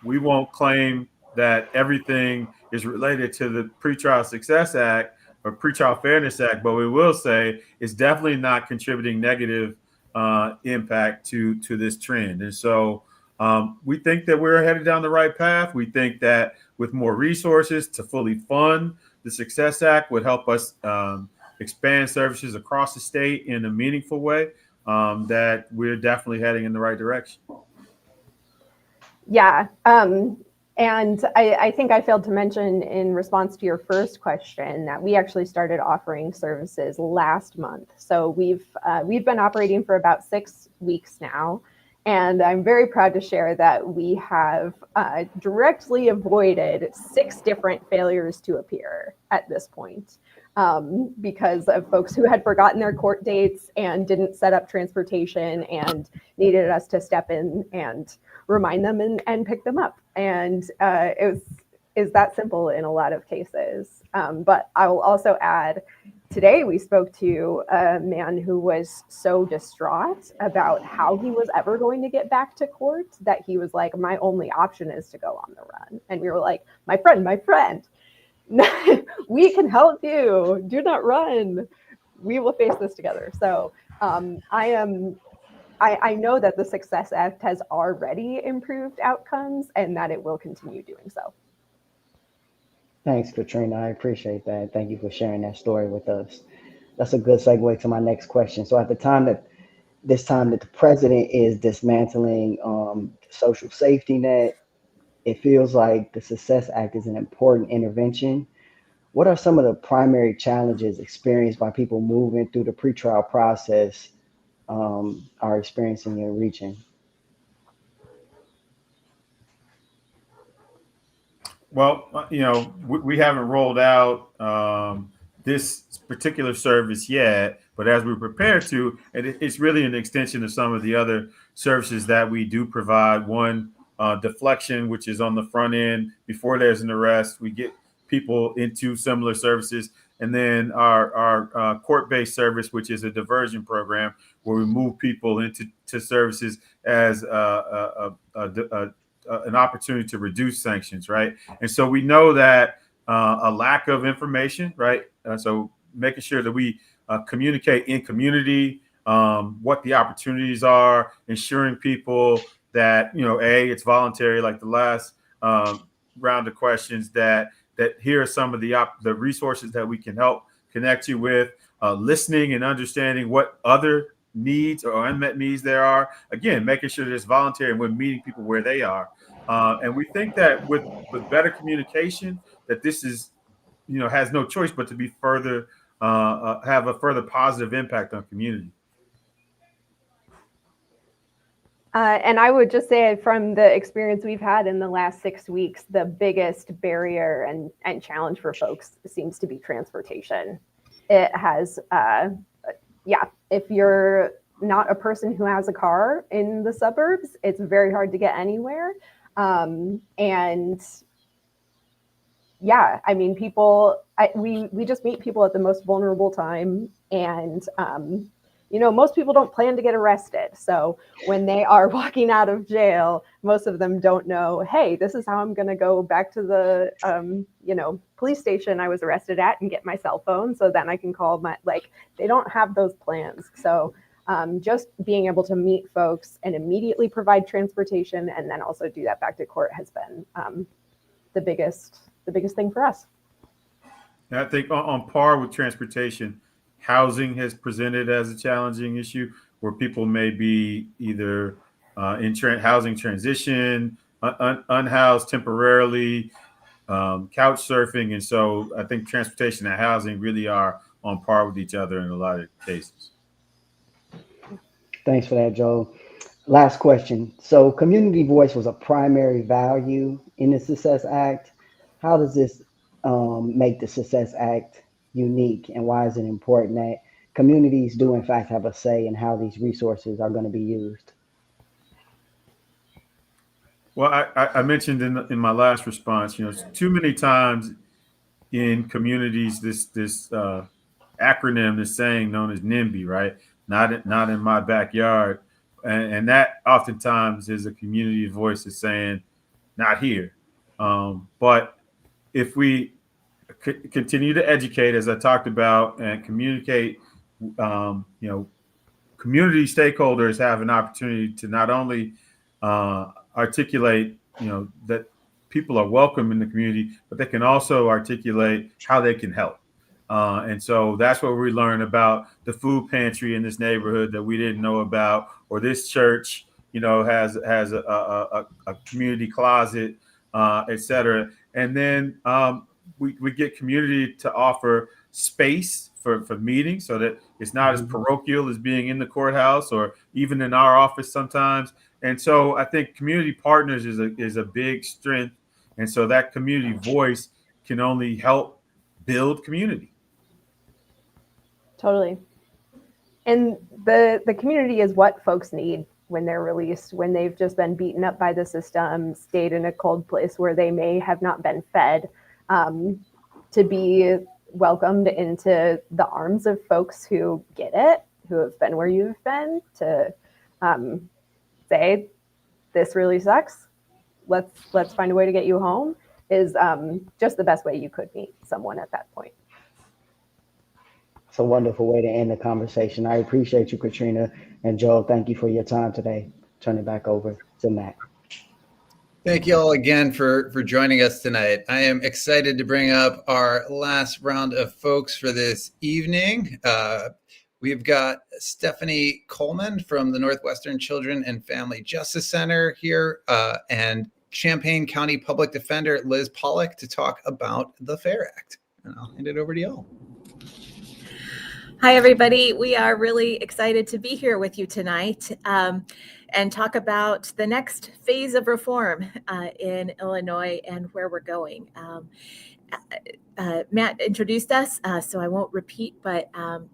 we won't claim that everything is related to the Pretrial Success Act or Pretrial Fairness Act, but we will say it's definitely not contributing negative impact to this trend. And so we think that we're headed down the right path. We think that with more resources to fully fund the Success Act would help us expand services across the state in a meaningful way, that we're definitely heading in the right direction. Yeah. And I think I failed to mention in response to your first question that we actually started offering services last month. So we've been operating for about 6 weeks now. And I'm very proud to share that we have directly avoided 6 different failures to appear at this point because of folks who had forgotten their court dates and didn't set up transportation and needed us to step in and remind them and pick them up. And it is that simple in a lot of cases. But I will also add, today we spoke to a man who was so distraught about how he was ever going to get back to court that he was like, my only option is to go on the run. And we were like, my friend, we can help you. Do not run. We will face this together. So I know that the Success Act has already improved outcomes and that it will continue doing so. Thanks, Katrina. I appreciate that. Thank you for sharing that story with us. That's a good segue to my next question. So at the time that the president is dismantling the social safety net, it feels like the Success Act is an important intervention. What are some of the primary challenges experienced by people moving through the pretrial process are experiencing in your region? Well, we haven't rolled out this particular service yet, but as we prepare to, it's really an extension of some of the other services that we do provide. One, deflection, which is on the front end before there's an arrest. We get people into similar services. And then our court-based service, which is a diversion program where we move people into services as an opportunity to reduce sanctions, right? And so we know that a lack of information, right? So making sure that we communicate in community what the opportunities are, ensuring people that, it's voluntary, like the last round of questions, that here are some of the resources that we can help connect you with, listening and understanding what other needs or unmet needs there are. Again, making sure that it's voluntary and we're meeting people where they are. And we think that with better communication, that this is, has no choice but to be further, have a further positive impact on community. And I would just say from the experience we've had in the last 6 weeks, the biggest barrier and challenge for folks seems to be transportation. It has, if you're not a person who has a car in the suburbs, it's very hard to get anywhere. We just meet people at the most vulnerable time, and most people don't plan to get arrested. So when they are walking out of jail, most of them don't know, hey, this is how I'm going to go back to the, police station I was arrested at and get my cell phone. So then I can call they don't have those plans. So just being able to meet folks and immediately provide transportation and then also do that back to court has been the biggest thing for us. And I think on par with transportation, housing has presented as a challenging issue where people may be either in housing transition, unhoused temporarily, couch surfing. And so I think transportation and housing really are on par with each other in a lot of cases. Thanks for that, Joel. Last question. So community voice was a primary value in the Success Act. How does this make the Success Act unique, and why is it important that communities do in fact have a say in how these resources are going to be used? Well, I mentioned in my last response, too many times in communities, this acronym, this saying known as NIMBY, right? Not in my backyard. And that oftentimes is a community voice that's saying, not here. But if we continue to educate, as I talked about, and communicate, community stakeholders have an opportunity to not only articulate, that people are welcome in the community, but they can also articulate how they can help. And so that's what we learn about the food pantry in this neighborhood that we didn't know about, or this church, has a community closet, et cetera. And then we get community to offer space for meetings so that it's not as parochial as being in the courthouse or even in our office sometimes. And so I think community partners is a big strength. And so that community voice can only help build community. Totally. And the community is what folks need when they're released, when they've just been beaten up by the system, stayed in a cold place where they may have not been fed, to be welcomed into the arms of folks who get it, who have been where you've been, to say, this really sucks. Let's find a way to get you home, is just the best way you could meet someone at that point. It's a wonderful way to end the conversation. I appreciate you, Katrina, and Joel. Thank you for your time today. Turn it back over to Matt. Thank you all again for joining us tonight. I am excited to bring up our last round of folks for this evening. We've got Stephanie Coleman from the Northwestern Children and Family Justice Center here, and Champaign County Public Defender Liz Pollock to talk about the FAIR Act. And I'll hand it over to y'all. Hi, everybody. We are really excited to be here with you tonight and talk about the next phase of reform in Illinois and where we're going. Matt introduced us, so I won't repeat, but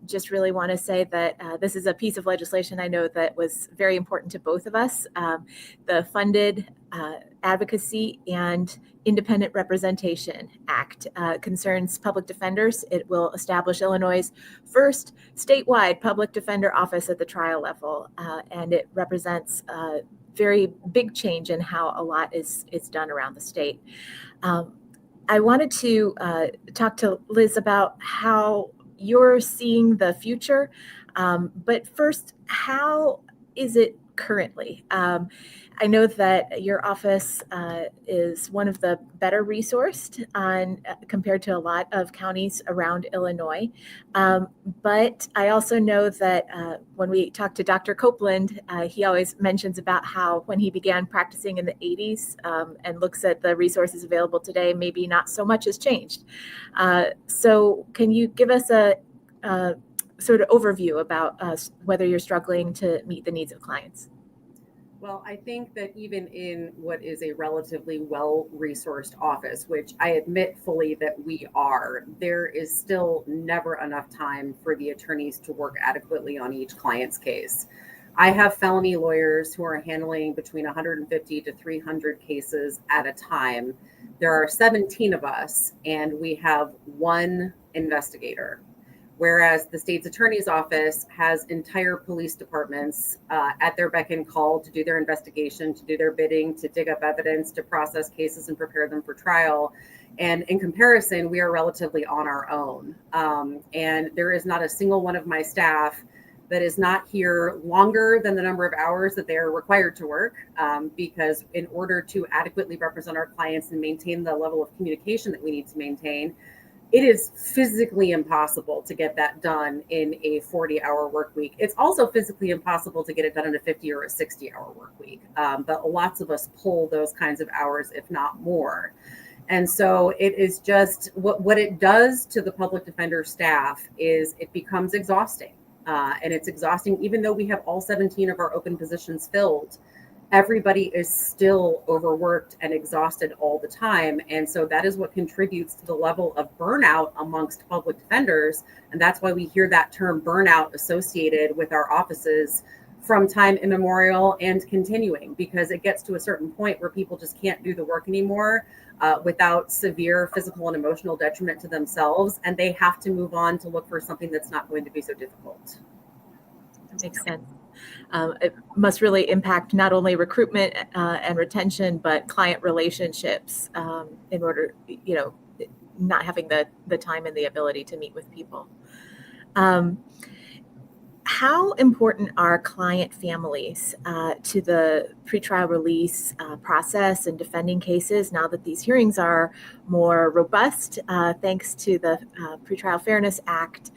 just really want to say that this is a piece of legislation I know that was very important to both of us. The Funded Advocacy and Independent Representation Act concerns public defenders. It will establish Illinois' first statewide public defender office at the trial level, and it represents a very big change in how a lot is done around the state. I wanted to talk to Liz about how you're seeing the future, but first, how is it currently? I know that your office is one of the better resourced compared to a lot of counties around Illinois. But I also know that when we talk to Dr. Copeland, he always mentions about how when he began practicing in the 80s and looks at the resources available today, maybe not so much has changed. So can you give us a sort of overview about whether you're struggling to meet the needs of clients? Well, I think that even in what is a relatively well-resourced office, which I admit fully that we are, there is still never enough time for the attorneys to work adequately on each client's case. I have felony lawyers who are handling between 150 to 300 cases at a time. There are 17 of us, and we have one investigator. Whereas the state's attorney's office has entire police departments at their beck and call to do their investigation, to do their bidding, to dig up evidence, to process cases and prepare them for trial. And in comparison, we are relatively on our own. And there is not a single one of my staff that is not here longer than the number of hours that they are required to work, because in order to adequately represent our clients and maintain the level of communication that we need to maintain, it is physically impossible to get that done in a 40-hour work week. It's also physically impossible to get it done in a 50 or a 60-hour work week. But lots of us pull those kinds of hours, if not more. And so it is just what it does to the public defender staff is it becomes exhausting. And it's exhausting, even though we have all 17 of our open positions filled. Everybody is still overworked and exhausted all the time. And so that is what contributes to the level of burnout amongst public defenders. And that's why we hear that term burnout associated with our offices from time immemorial and continuing, because it gets to a certain point where people just can't do the work anymore without severe physical and emotional detriment to themselves. And they have to move on to look for something that's not going to be so difficult. That makes sense. It must really impact not only recruitment and retention, but client relationships in order, not having the time and the ability to meet with people. How important are client families to the pretrial release process and defending cases now that these hearings are more robust thanks to the Pretrial Fairness Act?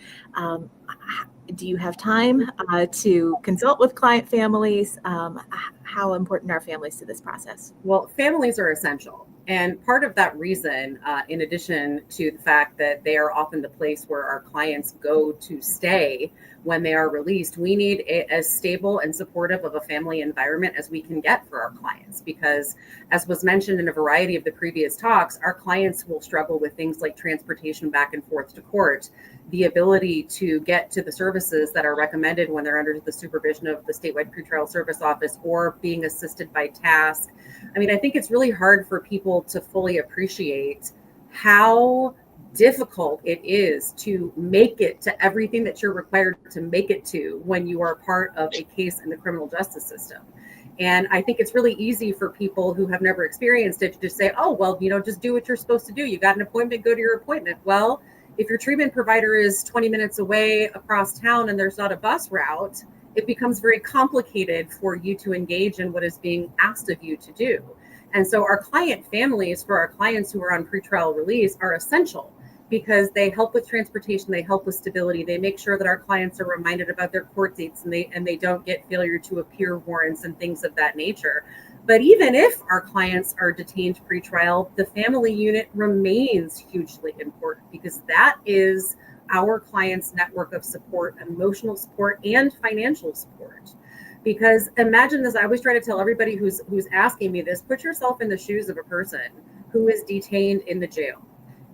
Do you have time to consult with client families? How important are families to this process? Well, families are essential. And part of that reason, in addition to the fact that they are often the place where our clients go to stay when they are released, we need as stable and supportive of a family environment as we can get for our clients. Because as was mentioned in a variety of the previous talks, our clients will struggle with things like transportation back and forth to court, the ability to get to the services that are recommended when they're under the supervision of the statewide pretrial service office or being assisted by task. I mean, I think it's really hard for people to fully appreciate how difficult it is to make it to everything that you're required to make it to when you are part of a case in the criminal justice system. And I think it's really easy for people who have never experienced it to just say, oh, well, just do what you're supposed to do. You got an appointment, go to your appointment. Well, if your treatment provider is 20 minutes away across town and there's not a bus route, it becomes very complicated for you to engage in what is being asked of you to do. And so our client families, for our clients who are on pretrial release, are essential because they help with transportation, they help with stability, they make sure that our clients are reminded about their court dates, and they don't get failure to appear warrants and things of that nature. But even if our clients are detained pretrial, the family unit remains hugely important because that is our clients' network of support, emotional support, and financial support. Because imagine this, I always try to tell everybody who's asking me this, put yourself in the shoes of a person who is detained in the jail.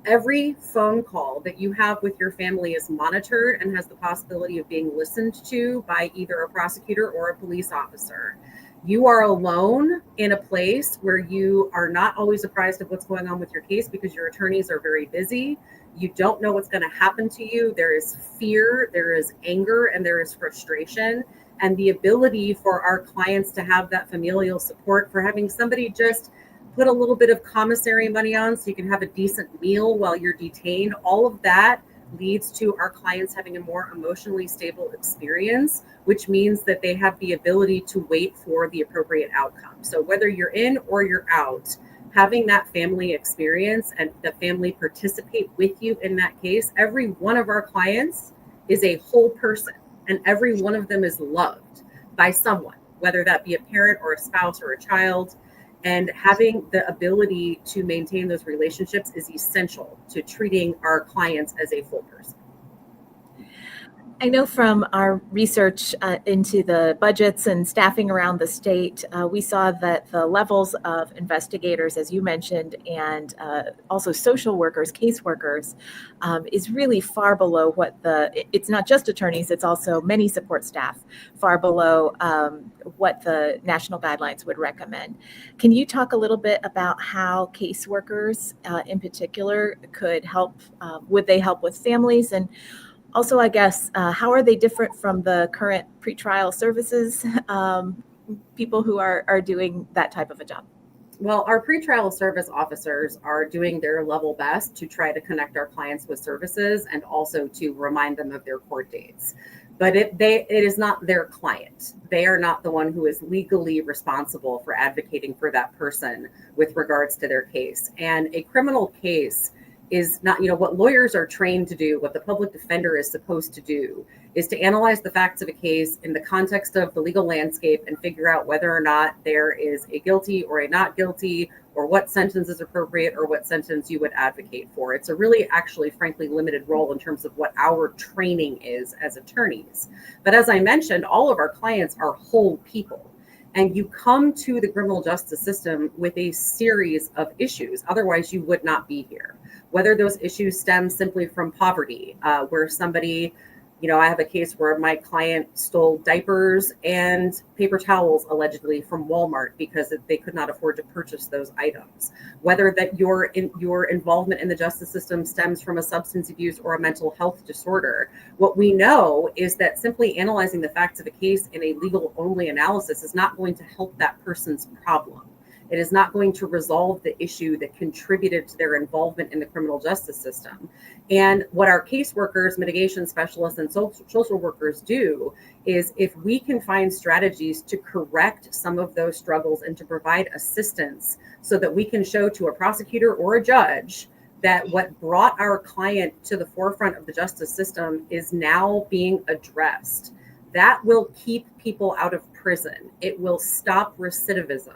Every phone call that you have with your family is monitored and has the possibility of being listened to by either a prosecutor or a police officer. You are alone in a place where you are not always apprised of what's going on with your case because your attorneys are very busy. You don't know what's going to happen to you. There is fear, there is anger, and there is frustration. And the ability for our clients to have that familial support, for having somebody just put a little bit of commissary money on so you can have a decent meal while you're detained, all of that leads to our clients having a more emotionally stable experience, which means that they have the ability to wait for the appropriate outcome. So whether you're in or you're out, having that family experience and the family participate with you in that case, every one of our clients is a whole person and every one of them is loved by someone, whether that be a parent or a spouse or a child. And having the ability to maintain those relationships is essential to treating our clients as a full person. I know from our research into the budgets and staffing around the state, we saw that the levels of investigators, as you mentioned, and also social workers, caseworkers, is really far below what it's not just attorneys, it's also many support staff, far below what the national guidelines would recommend. Can you talk a little bit about how caseworkers in particular could help, would they help with families? And also, I guess, how are they different from the current pretrial services people who are doing that type of a job? Well, our pretrial service officers are doing their level best to try to connect our clients with services and also to remind them of their court dates. But it is not their client. They are not the one who is legally responsible for advocating for that person with regards to their case. And a criminal case is not, what lawyers are trained to do, what the public defender is supposed to do is to analyze the facts of a case in the context of the legal landscape and figure out whether or not there is a guilty or a not guilty, or what sentence is appropriate or what sentence you would advocate for. It's a really, actually, frankly, limited role in terms of what our training is as attorneys. But as I mentioned, all of our clients are whole people. And you come to the criminal justice system with a series of issues. Otherwise, you would not be here. Whether those issues stem simply from poverty, where somebody, I have a case where my client stole diapers and paper towels allegedly from Walmart because they could not afford to purchase those items. Whether that your involvement in the justice system stems from a substance abuse or a mental health disorder, what we know is that simply analyzing the facts of a case in a legal only analysis is not going to help that person's problem. It is not going to resolve the issue that contributed to their involvement in the criminal justice system. And what our caseworkers, mitigation specialists, and social workers do is, if we can find strategies to correct some of those struggles and to provide assistance so that we can show to a prosecutor or a judge that what brought our client to the forefront of the justice system is now being addressed, that will keep people out of prison. It will stop recidivism.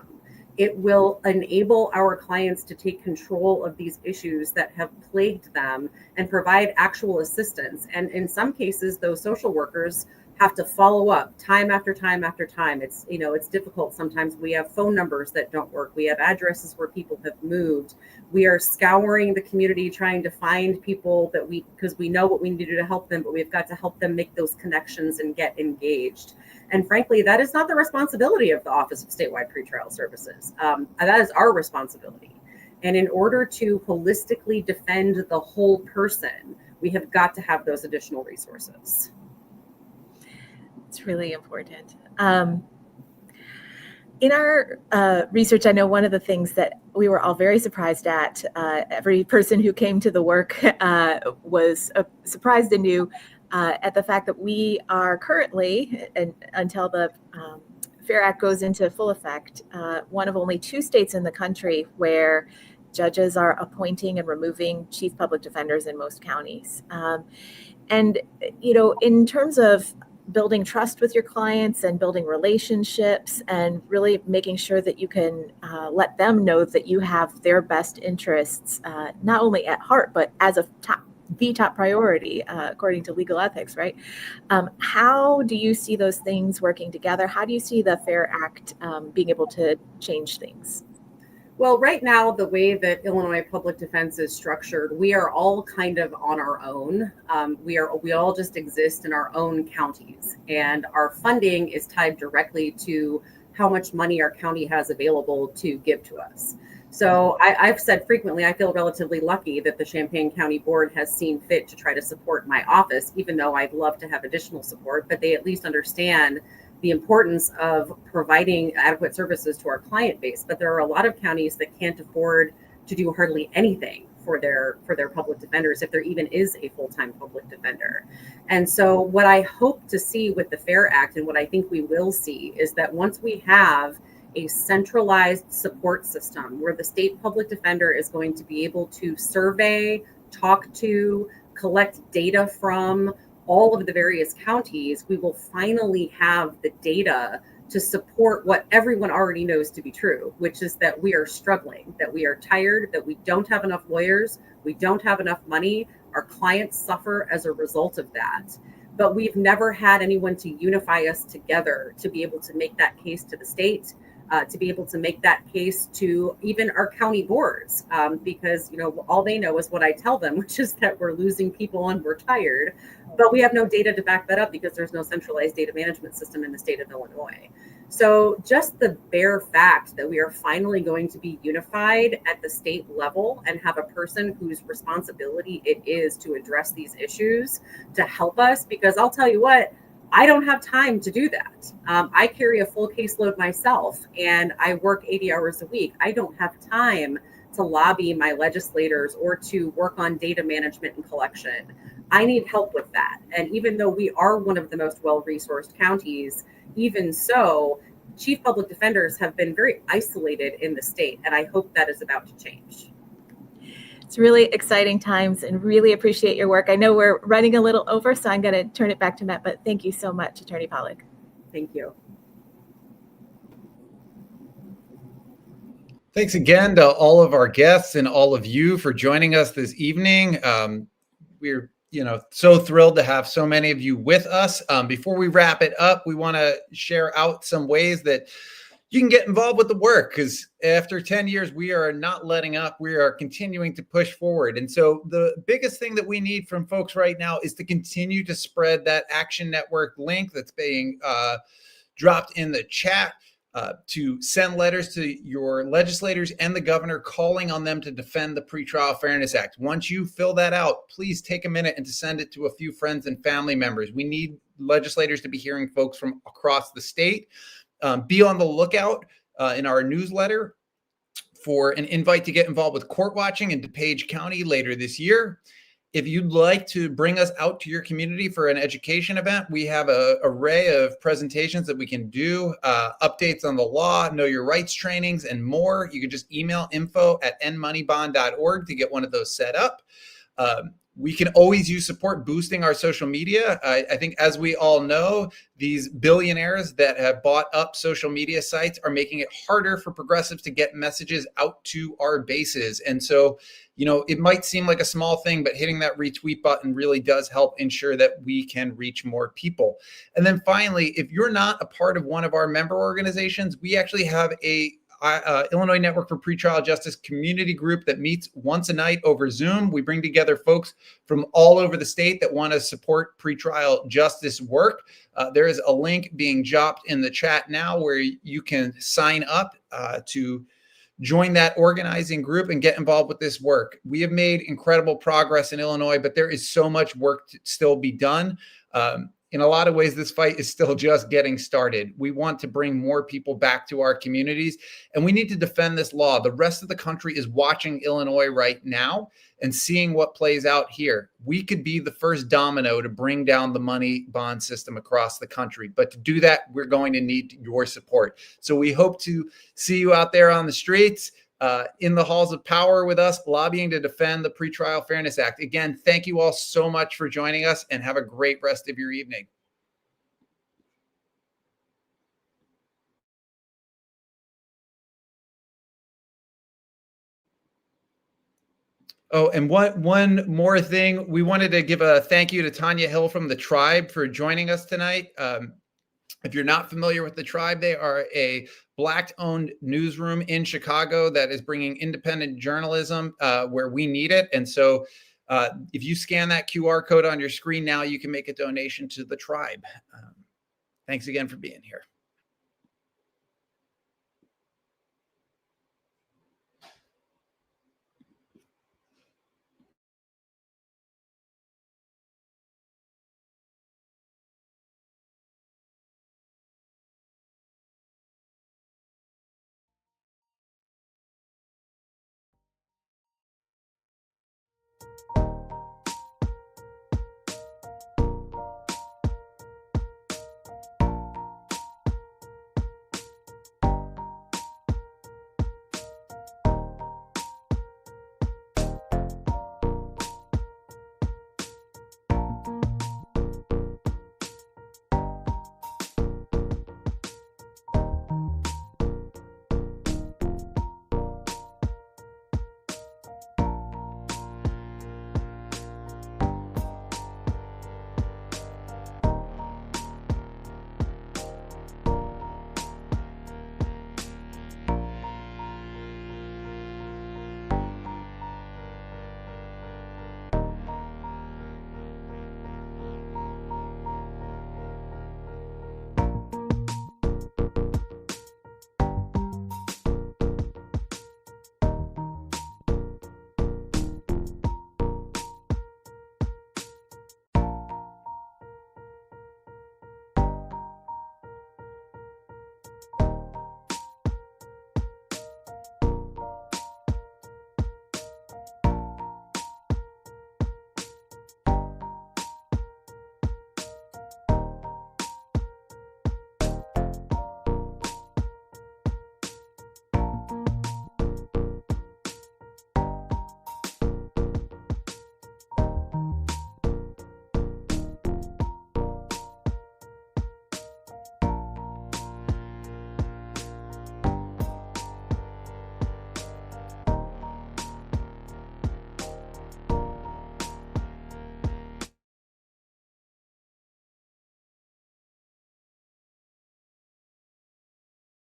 It will enable our clients to take control of these issues that have plagued them and provide actual assistance. And in some cases, those social workers have to follow up time after time after time. It's difficult. Sometimes we have phone numbers that don't work. We have addresses where people have moved. We are scouring the community trying to find people because we know what we need to do to help them, but we've got to help them make those connections and get engaged. And frankly, that is not the responsibility of the Office of Statewide Pretrial Services. That is our responsibility. And in order to holistically defend the whole person, we have got to have those additional resources. It's really important. In our research, I know one of the things that we were all very surprised at, every person who came to the work was surprised anew at the fact that we are currently, and until the Fair Act goes into full effect, one of only 2 states in the country where judges are appointing and removing chief public defenders in most counties. And, you know, in terms of building trust with your clients and building relationships and really making sure that you can let them know that you have their best interests, not only at heart, but as the top priority, according to legal ethics, right? How do you see those things working together? How do you see the Fair Act being able to change things? Well, right now, the way that Illinois public defense is structured, we are all kind of on our own. We all just exist in our own counties, and our funding is tied directly to how much money our county has available to give to us. So I've said frequently, I feel relatively lucky that the Champaign County Board has seen fit to try to support my office, even though I'd love to have additional support, but they at least understand the importance of providing adequate services to our client base. But there are a lot of counties that can't afford to do hardly anything for their public defenders, if there even is a full-time public defender. And so what I hope to see with the Fair Act, and what I think we will see, is that once we have a centralized support system where the state public defender is going to be able to survey, talk to, collect data from all of the various counties, we will finally have the data to support what everyone already knows to be true, which is that we are struggling, that we are tired, that we don't have enough lawyers, we don't have enough money, our clients suffer as a result of that. But we've never had anyone to unify us together to be able to make that case to the state, to be able to make that case to even our county boards, because, you know, all they know is what I tell them, which is that we're losing people and we're tired, but we have no data to back that up because there's no centralized data management system in the state of Illinois. So just the bare fact that we are finally going to be unified at the state level and have a person whose responsibility it is to address these issues to help us, because I'll tell you what, I don't have time to do that. I carry a full caseload myself and I work 80 hours a week. I don't have time to lobby my legislators or to work on data management and collection. I need help with that. And even though we are one of the most well-resourced counties, even so, chief public defenders have been very isolated in the state, and I hope that is about to change. It's really exciting times and really appreciate your work. I know we're running a little over, so I'm going to turn it back to Matt, but thank you so much, Attorney Pollack. Thank you. Thanks again to all of our guests and all of you for joining us this evening. We're so thrilled to have so many of you with us. Before we wrap it up, we want to share out some ways that you can get involved with the work, because after 10 years, we are not letting up. We are continuing to push forward. And so the biggest thing that we need from folks right now is to continue to spread that Action Network link that's being dropped in the chat, to send letters to your legislators and the governor calling on them to defend the Pretrial Fairness Act. Once you fill that out, please take a minute and to send it to a few friends and family members. We need legislators to be hearing folks from across the state. Be on the lookout in our newsletter for an invite to get involved with court watching in DuPage County later this year. If you'd like to bring us out to your community for an education event, we have an array of presentations that we can do, updates on the law, know your rights trainings, and more. You can just email info@nmoneybond.org to get one of those set up. We can always use support boosting our social media. I think, as we all know, these billionaires that have bought up social media sites are making it harder for progressives to get messages out to our bases. And so, it might seem like a small thing, but hitting that retweet button really does help ensure that we can reach more people. And then finally, if you're not a part of one of our member organizations, we actually have a Illinois Network for Pretrial Justice community group that meets once a night over Zoom. We bring together folks from all over the state that want to support pretrial justice work. There is a link being dropped in the chat now where you can sign up to join that organizing group and get involved with this work. We have made incredible progress in Illinois, but there is so much work to still be done. In a lot of ways, this fight is still just getting started. We want to bring more people back to our communities, and we need to defend this law. The rest of the country is watching Illinois right now and seeing what plays out here. We could be the first domino to bring down the money bond system across the country. But to do that, we're going to need your support. So we hope to see you out there on the streets, in the halls of power with us, lobbying to defend the Pretrial Fairness Act. Again, thank you all so much for joining us, and have a great rest of your evening. Oh, and one more thing. We wanted to give a thank you to Tonia Hill from the Triibe for joining us tonight. If you're not familiar with the Triibe, they are a Black-owned newsroom in Chicago that is bringing independent journalism where we need it. And so if you scan that QR code on your screen now, you can make a donation to the Triibe. Thanks again for being here.